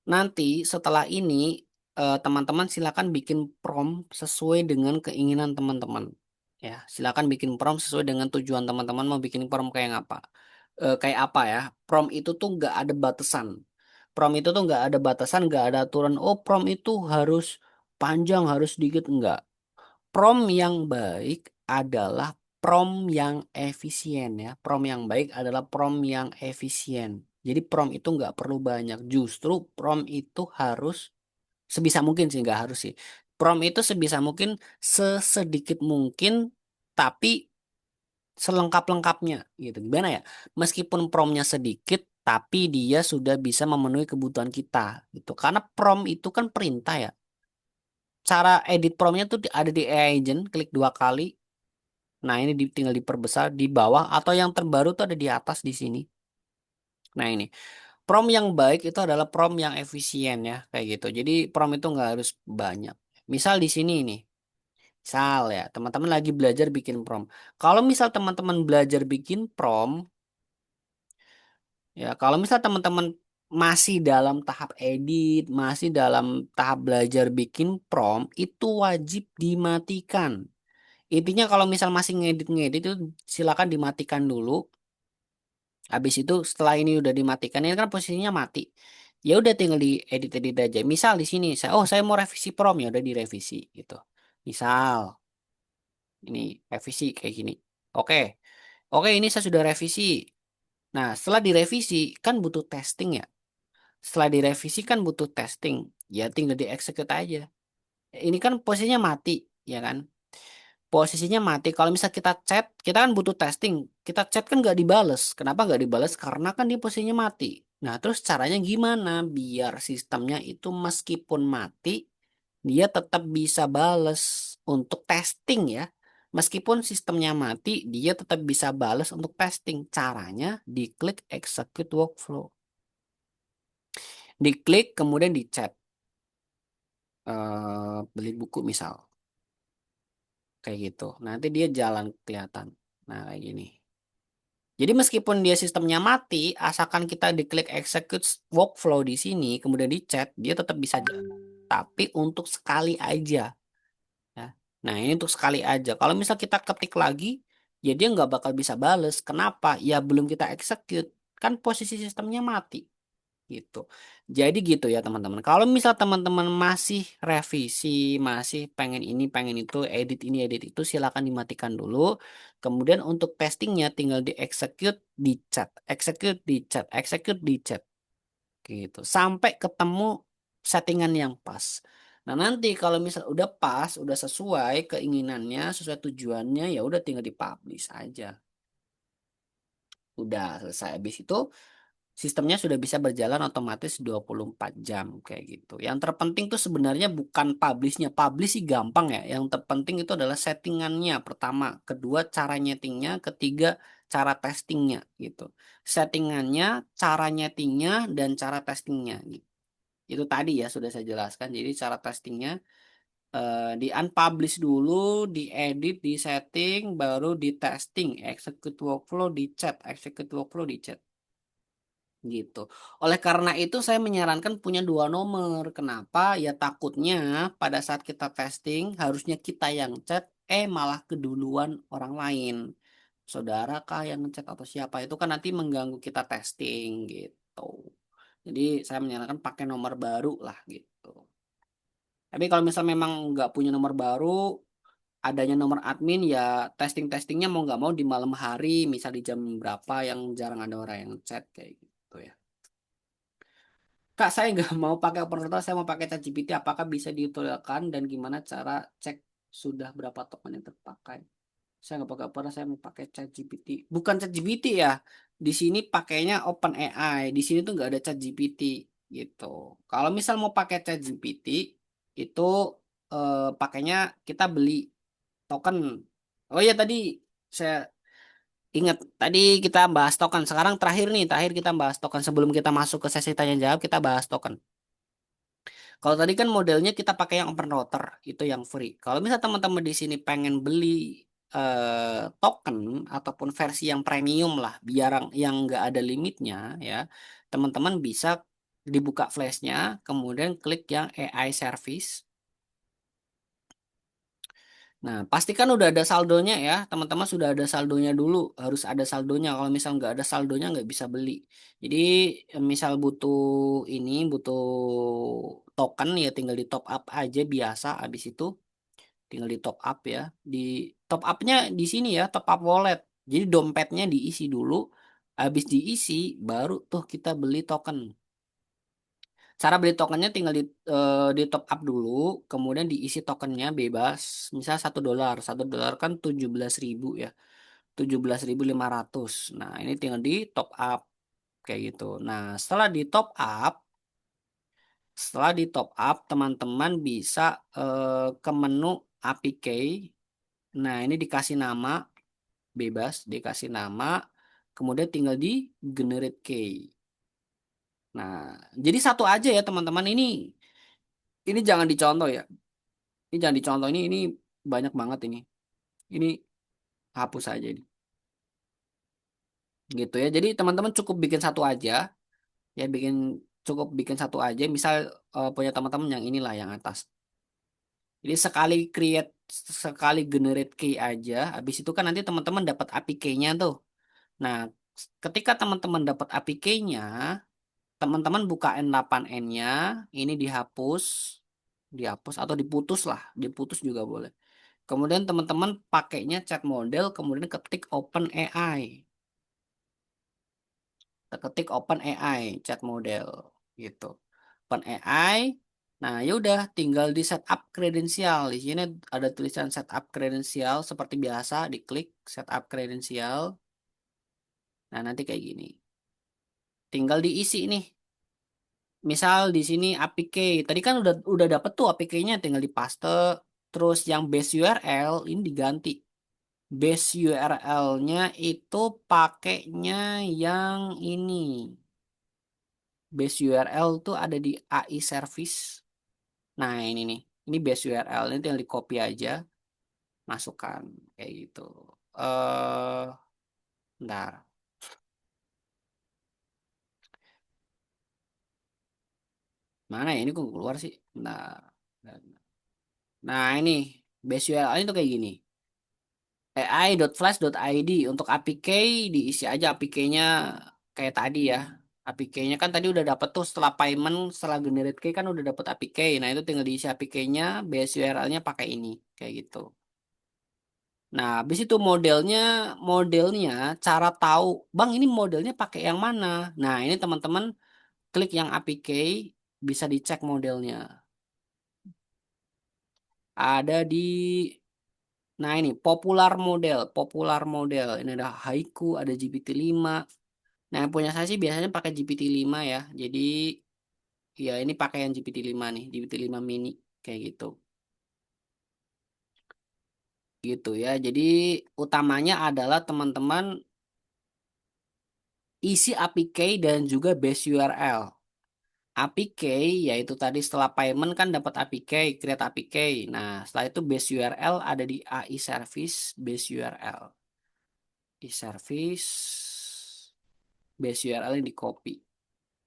nanti setelah ini teman-teman silakan bikin prompt sesuai dengan keinginan teman-teman. Ya, silakan bikin prompt sesuai dengan tujuan teman-teman mau bikin prompt kayak apa. Kayak apa ya? Prompt itu tuh nggak ada batasan. Prompt itu tuh nggak ada batasan, nggak ada aturan. Oh, prompt itu harus panjang, harus sedikit, enggak. Prompt yang baik adalah prompt yang efisien ya. Prompt yang baik adalah prompt yang efisien. Jadi prompt itu nggak perlu banyak. Justru prompt itu harus sebisa mungkin sih, nggak harus sih. Prompt itu sebisa mungkin sesedikit mungkin, tapi selengkap-lengkapnya gitu. Gimana ya? Meskipun promptnya sedikit, tapi dia sudah bisa memenuhi kebutuhan kita gitu. Karena prompt itu kan perintah ya. Cara edit promptnya tuh ada di AI Agent, klik 2 kali. Nah, ini tinggal diperbesar di bawah atau yang terbaru tuh ada di atas di sini. Nah, ini prompt yang baik itu adalah prompt yang efisien ya, kayak gitu. Jadi prompt itu nggak harus banyak. Misal di sini ini. Misal ya, teman-teman lagi belajar bikin prompt. Kalau misal teman-teman belajar bikin prompt, ya, kalau misal teman-teman masih dalam tahap edit, masih dalam tahap belajar bikin prompt, itu wajib dimatikan. Intinya kalau misal masih ngedit-ngedit itu silakan dimatikan dulu. Habis itu setelah ini udah dimatikan, ini kan posisinya mati. Ya udah tinggal diedit-edit aja. Misal di sini saya mau revisi prompt ya udah direvisi gitu. Misal ini revisi kayak gini. Oke. Oke, ini saya sudah revisi. Nah, setelah direvisi kan butuh testing ya. Setelah direvisi kan butuh testing. Ya tinggal dieksekut aja. Ini kan posisinya mati, ya kan? Posisinya mati. Kalau misal kita chat, kita kan butuh testing. Kita chat kan nggak dibales. Kenapa nggak dibales? Karena kan dia posisinya mati. Nah, terus caranya gimana? Biar sistemnya itu meskipun mati, dia tetap bisa bales untuk testing ya. Meskipun sistemnya mati, dia tetap bisa bales untuk testing. Caranya diklik execute workflow. Diklik kemudian di chat. Beli buku misal. Kayak gitu. Nanti dia jalan kelihatan. Nah kayak gini. Jadi meskipun dia sistemnya mati, asalkan kita diklik execute workflow di sini, kemudian di chat, dia tetap bisa jalan. Tapi untuk sekali aja. Ya. Nah, ini untuk sekali aja. Kalau misal kita ketik lagi, ya dia nggak bakal bisa bales. Kenapa? Ya belum kita execute. Kan posisi sistemnya mati. Gitu. Jadi gitu ya teman-teman. Kalau misal teman-teman masih revisi, masih pengen ini, pengen itu, edit ini, edit itu, silakan dimatikan dulu. Kemudian untuk testingnya tinggal di execute di chat, execute di chat, execute di chat. Gitu. Sampai ketemu settingan yang pas. Nah, nanti kalau misal udah pas, udah sesuai keinginannya, sesuai tujuannya, ya udah tinggal dipublish aja. Udah selesai. Habis itu sistemnya sudah bisa berjalan otomatis 24 jam kayak gitu. Yang terpenting tuh sebenarnya bukan publishnya. Publish sih gampang ya. Yang terpenting itu adalah settingannya pertama, kedua cara nyetingnya, ketiga cara testingnya gitu. Settingannya, cara nyetingnya, dan cara testingnya gitu. Itu tadi ya sudah saya jelaskan. Jadi cara testingnya di unpublish dulu, diedit, di setting, baru di testing, execute workflow, di chat, execute workflow, di chat gitu. Oleh karena itu saya menyarankan punya dua nomor. Kenapa? Ya takutnya pada saat kita testing harusnya kita yang chat, malah keduluan orang lain. Saudara kah yang ngechat atau siapa itu kan nanti mengganggu kita testing gitu. Jadi saya menyarankan pakai nomor baru lah gitu. Tapi kalau misal memang nggak punya nomor baru, adanya nomor admin ya testing-testingnya mau nggak mau di malam hari, misal di jam berapa yang jarang ada orang yang chat kayak gitu ya. Kak, saya nggak mau pakai operator, saya mau pakai ChatGPT. Apakah bisa diutulikan dan gimana cara cek sudah berapa token yang terpakai? Saya nggak pakai operator, saya mau pakai ChatGPT. Bukan ChatGPT ya. Di sini pakainya OpenAI. Di sini tuh nggak ada ChatGPT gitu. Kalau misal mau pakai ChatGPT itu pakainya kita beli token. Oh iya tadi saya ingat tadi kita bahas token. Sekarang terakhir nih, terakhir kita bahas token. Sebelum kita masuk ke sesi tanya jawab, kita bahas token. Kalau tadi kan modelnya kita pakai yang open router, itu yang free. Kalau misal teman-teman di sini pengen beli token ataupun versi yang premium lah, biar yang nggak ada limitnya ya, teman-teman bisa dibuka flashnya, kemudian klik yang AI service. Nah, pastikan udah ada saldonya ya, teman-teman sudah ada saldonya dulu, harus ada saldonya. Kalau misal nggak ada saldonya nggak bisa beli. Jadi misal butuh ini, butuh token ya tinggal di top up aja biasa. Habis itu tinggal di top up ya. Di top upnya di sini ya, top up wallet. Jadi dompetnya diisi dulu, habis diisi baru tuh kita beli token. Cara beli tokennya tinggal di top up dulu, kemudian diisi tokennya bebas. Misal $1, $1 kan 17.000 ya, 17.500. Nah ini tinggal di top up kayak gitu. Nah setelah di top up teman-teman bisa ke menu APK. Nah ini dikasih nama bebas, dikasih nama, kemudian tinggal di generate key. Nah jadi satu aja ya teman-teman ini jangan dicontoh ya. Ini jangan dicontoh ini banyak banget ini. Ini hapus aja ini. Gitu ya. Jadi teman-teman cukup bikin satu aja, ya cukup bikin satu aja. Misal punya teman-teman yang inilah yang atas. Jadi sekali generate key aja, habis itu kan nanti teman-teman dapat API key-nya tuh. Nah, ketika teman-teman dapat API key-nya, teman-teman buka N8N-nya, ini dihapus atau diputus lah, diputus juga boleh. Kemudian teman-teman pakainya chat model, kemudian ketik Open AI. Ketik Open AI chat model gitu. Open AI. Nah, ya udah tinggal di setup kredensial. Di sini ada tulisan setup kredensial seperti biasa, diklik setup kredensial. Nah, nanti kayak gini. Tinggal diisi nih. misal di sini APK. Tadi kan udah dapet tuh APK-nya, tinggal dipaste. Terus yang base URL ini diganti. Base URL-nya itu pakainya yang ini. Base URL tuh ada di AI service. Nah, ini nih. Ini base URL, ini tinggal di copy aja, masukkan kayak gitu. Bentar. Mana ya ini kok keluar sih? Nah, ini base URL itu kayak gini. AI.flash.id untuk APK diisi aja APK-nya kayak tadi ya. APK-nya kan tadi udah dapet tuh setelah payment, setelah generate key kan udah dapet APK. Nah, itu tinggal diisi APK-nya, base URL-nya pakai ini kayak gitu. Nah, habis itu modelnya cara tahu, Bang ini modelnya pakai yang mana? Nah, ini teman-teman klik yang APK bisa dicek modelnya. Ada di Nah, ini popular model. Ini ada Haiku, ada GPT-5. Nah, yang punya saya sih biasanya pakai GPT-5 ya. Jadi, ya ini pakai yang GPT-5 nih, GPT-5 mini kayak gitu. Gitu ya. Jadi, utamanya adalah teman-teman isi APK dan juga base URL. APK yaitu tadi setelah payment kan dapat APK, create APK. Nah, setelah itu base URL ada di AI service base URL. I service base URL yang di copy.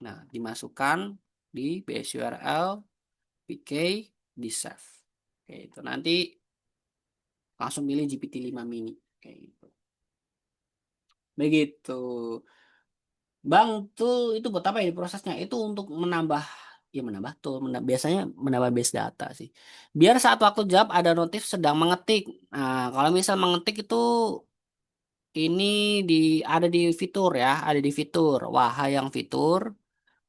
Nah, dimasukkan di base URL, PK, di save. Kayak itu. Nanti langsung pilih GPT-5 mini. Kayak gitu. Begitu. Bang, tuh itu buat apa ya prosesnya? Itu untuk menambah, ya menambah tuh, biasanya menambah base data sih. Biar saat waktu jawab ada notif sedang mengetik. Nah, kalau misal mengetik itu ini di ada di fitur ya, ada di fitur. Wah, yang fitur.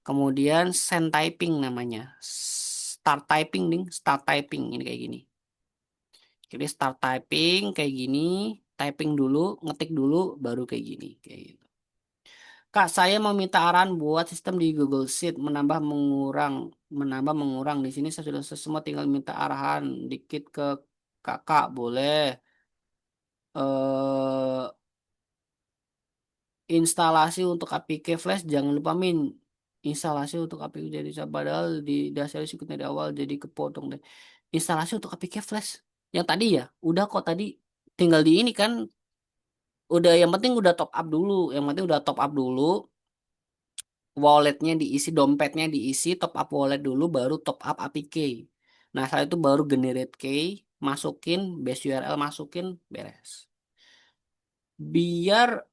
Kemudian send typing namanya. Start typing nih, start typing ini kayak gini. Jadi start typing kayak gini, typing dulu, ngetik dulu, baru kayak gini, kayak gitu. Kak, saya mau minta arahan buat sistem di Google Sheet menambah mengurang. Di sini saya sudah semua tinggal minta arahan dikit ke kakak, boleh. Eh instalasi untuk APK Flash jangan lupa min. Instalasi untuk APK jadi padahal di dasar ikutnya di awal jadi kepotong deh. Instalasi untuk APK Flash yang tadi ya, udah kok tadi tinggal di ini kan udah yang penting udah top up dulu. Yang penting udah top up dulu, walletnya diisi, dompetnya diisi, top up wallet dulu baru top up APK. Nah, setelah itu baru generate key, masukin base URL masukin beres. Biar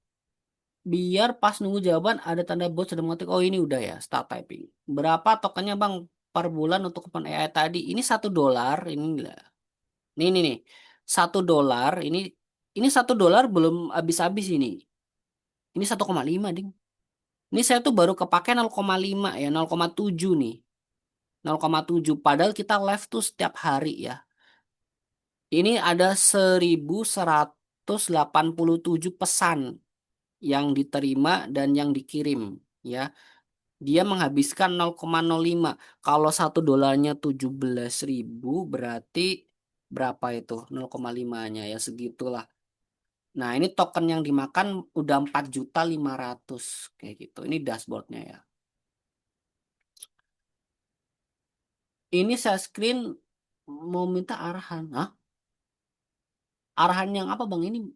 biar pas nunggu jawaban ada tanda bot sedang mengetik. Oh ini udah ya start typing. Berapa tokennya bang per bulan untuk kupon AI tadi? Ini $1 ini lah. Ini nih 1 dolar ini $1 belum habis-habis ini. Ini 1,5 ding. Ini saya tuh baru kepake 0,5 ya 0,7 nih. 0,7 padahal kita live tuh setiap hari ya. Ini ada 1.187 pesan yang diterima dan yang dikirim ya. Dia menghabiskan 0,05. Kalau $1-nya 17.000 berarti berapa itu? 0,5-nya ya segitulah. Nah, ini token yang dimakan udah 4.500.000 kayak gitu. Ini dashboardnya ya. Ini saya screen mau minta arahan. Hah? Arahan yang apa Bang? Hmm,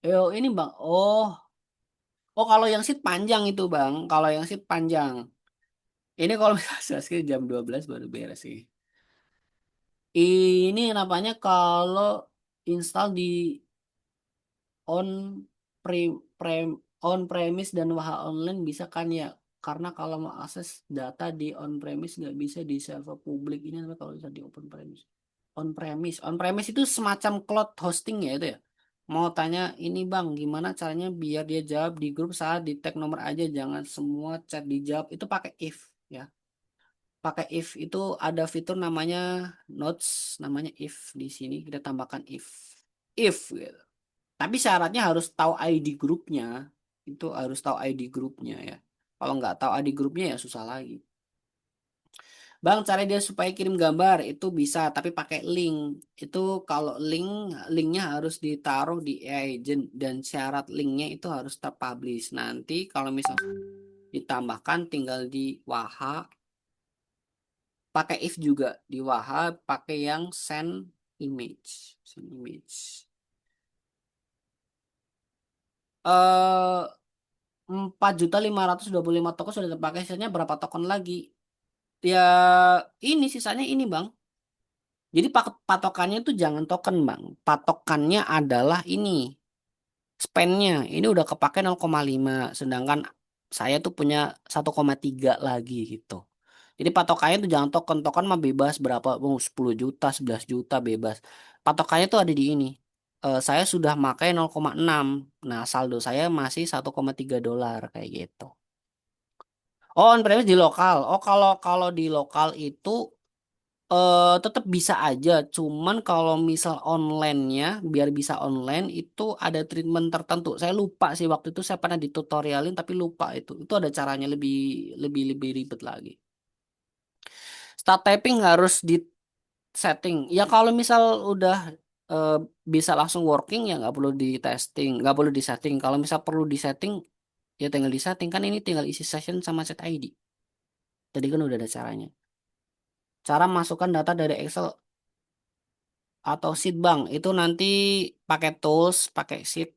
ini Bang. Oh kalau yang sheet panjang itu Bang. Kalau yang sheet panjang. Ini kalau misalnya saya screen jam 12 baru beres sih. Ini namanya kalau install di on prem on premise dan WH online bisa kan ya? Karena kalau mau akses data di on premise nggak bisa di server publik ini namanya kalau bisa di open premise. On premise itu semacam cloud hosting ya itu ya. Mau tanya ini bang, gimana caranya biar dia jawab di grup saat di tag nomor aja, jangan semua chat dijawab. Itu pakai if ya. Pakai if itu ada fitur namanya notes, namanya if di sini kita tambahkan if gitu. Tapi syaratnya harus tahu ID grupnya Itu harus tahu ID grupnya ya. Kalau nggak tahu ID grupnya ya susah lagi. Bang, cara dia supaya kirim gambar itu bisa, tapi pakai link. Itu kalau linknya harus ditaruh di agent dan syarat linknya itu harus terpublish. Nanti kalau misalnya ditambahkan tinggal di Waha, pakai if juga di Waha, pakai yang image, send image. Eh 4.525 token sudah terpakai, sisanya berapa token lagi? Ya ini sisanya ini bang. Jadi patokannya itu jangan token bang. Patokannya adalah ini. Spendnya. Ini udah kepake 0,5. Sedangkan saya tuh punya 1,3 lagi gitu. Jadi patokannya tuh jangan token. Token mah bebas berapa. 10 juta, 11 juta bebas. Patokannya tuh ada di ini. Saya sudah pakai 0,6. Nah saldo saya masih 1,3 dolar kayak gitu. Oh on premise di lokal. Oh kalau kalau di lokal itu tetap bisa aja, cuman kalau misal online-nya, biar bisa online itu ada treatment tertentu. Saya lupa sih waktu itu saya pernah ditutorialin tapi lupa itu. Itu ada caranya lebih lebih lebih ribet lagi. Start typing harus di setting. Ya kalau misal udah eh, bisa langsung working ya nggak perlu di testing, nggak perlu di setting. Kalau misal perlu di setting ya tinggal di setting kan ini tinggal isi session sama set ID. Tadi kan udah ada caranya. Cara masukkan data dari Excel atau sheet bank itu nanti pakai tools, pakai sheet.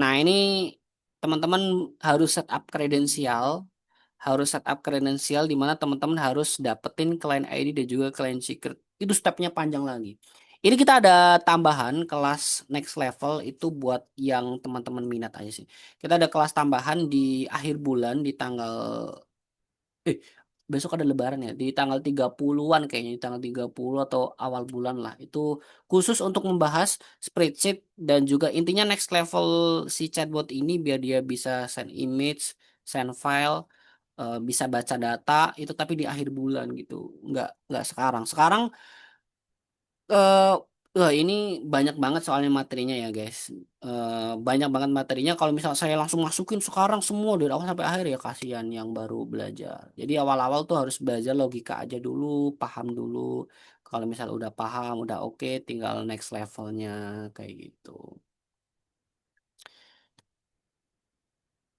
Nah, ini teman-teman harus set up kredensial, di mana teman-teman harus dapetin client ID dan juga client secret. Itu stepnya panjang lagi. Ini kita ada tambahan kelas next level itu buat yang teman-teman minat aja sih. Kita ada kelas tambahan di akhir bulan di tanggal eh besok ada lebaran ya di tanggal 30-an kayaknya di tanggal 30 atau awal bulan lah itu khusus untuk membahas spreadsheet dan juga intinya next level si chatbot ini biar dia bisa send image, send file, bisa baca data itu tapi di akhir bulan gitu nggak sekarang sekarang eh ini banyak banget soalnya materinya ya guys. Banyak banget materinya. Kalau misal saya langsung masukin sekarang semua dari awal sampai akhir ya kasihan yang baru belajar. Jadi awal-awal tuh harus belajar logika aja dulu, paham dulu. Kalau misal udah paham, udah oke, tinggal next levelnya kayak gitu.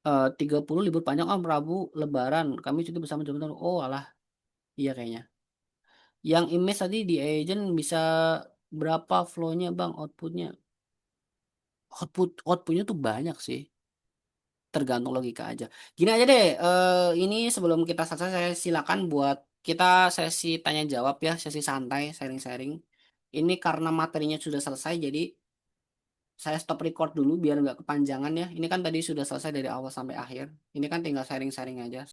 30 libur panjang Om Rabu Lebaran. Kami cuti bersama teman-teman. Oh alah, iya kayaknya. Yang image tadi di agent bisa berapa flow-nya Bang, outputnya? Outputnya tuh banyak sih, tergantung logika aja. Gini aja deh, ini sebelum kita selesai saya silakan buat kita sesi tanya jawab ya, sesi santai, sharing-sharing. Ini karena materinya sudah selesai, jadi saya stop record dulu biar nggak kepanjangan ya. Ini kan tadi sudah selesai dari awal sampai akhir. Ini kan tinggal sharing-sharing aja.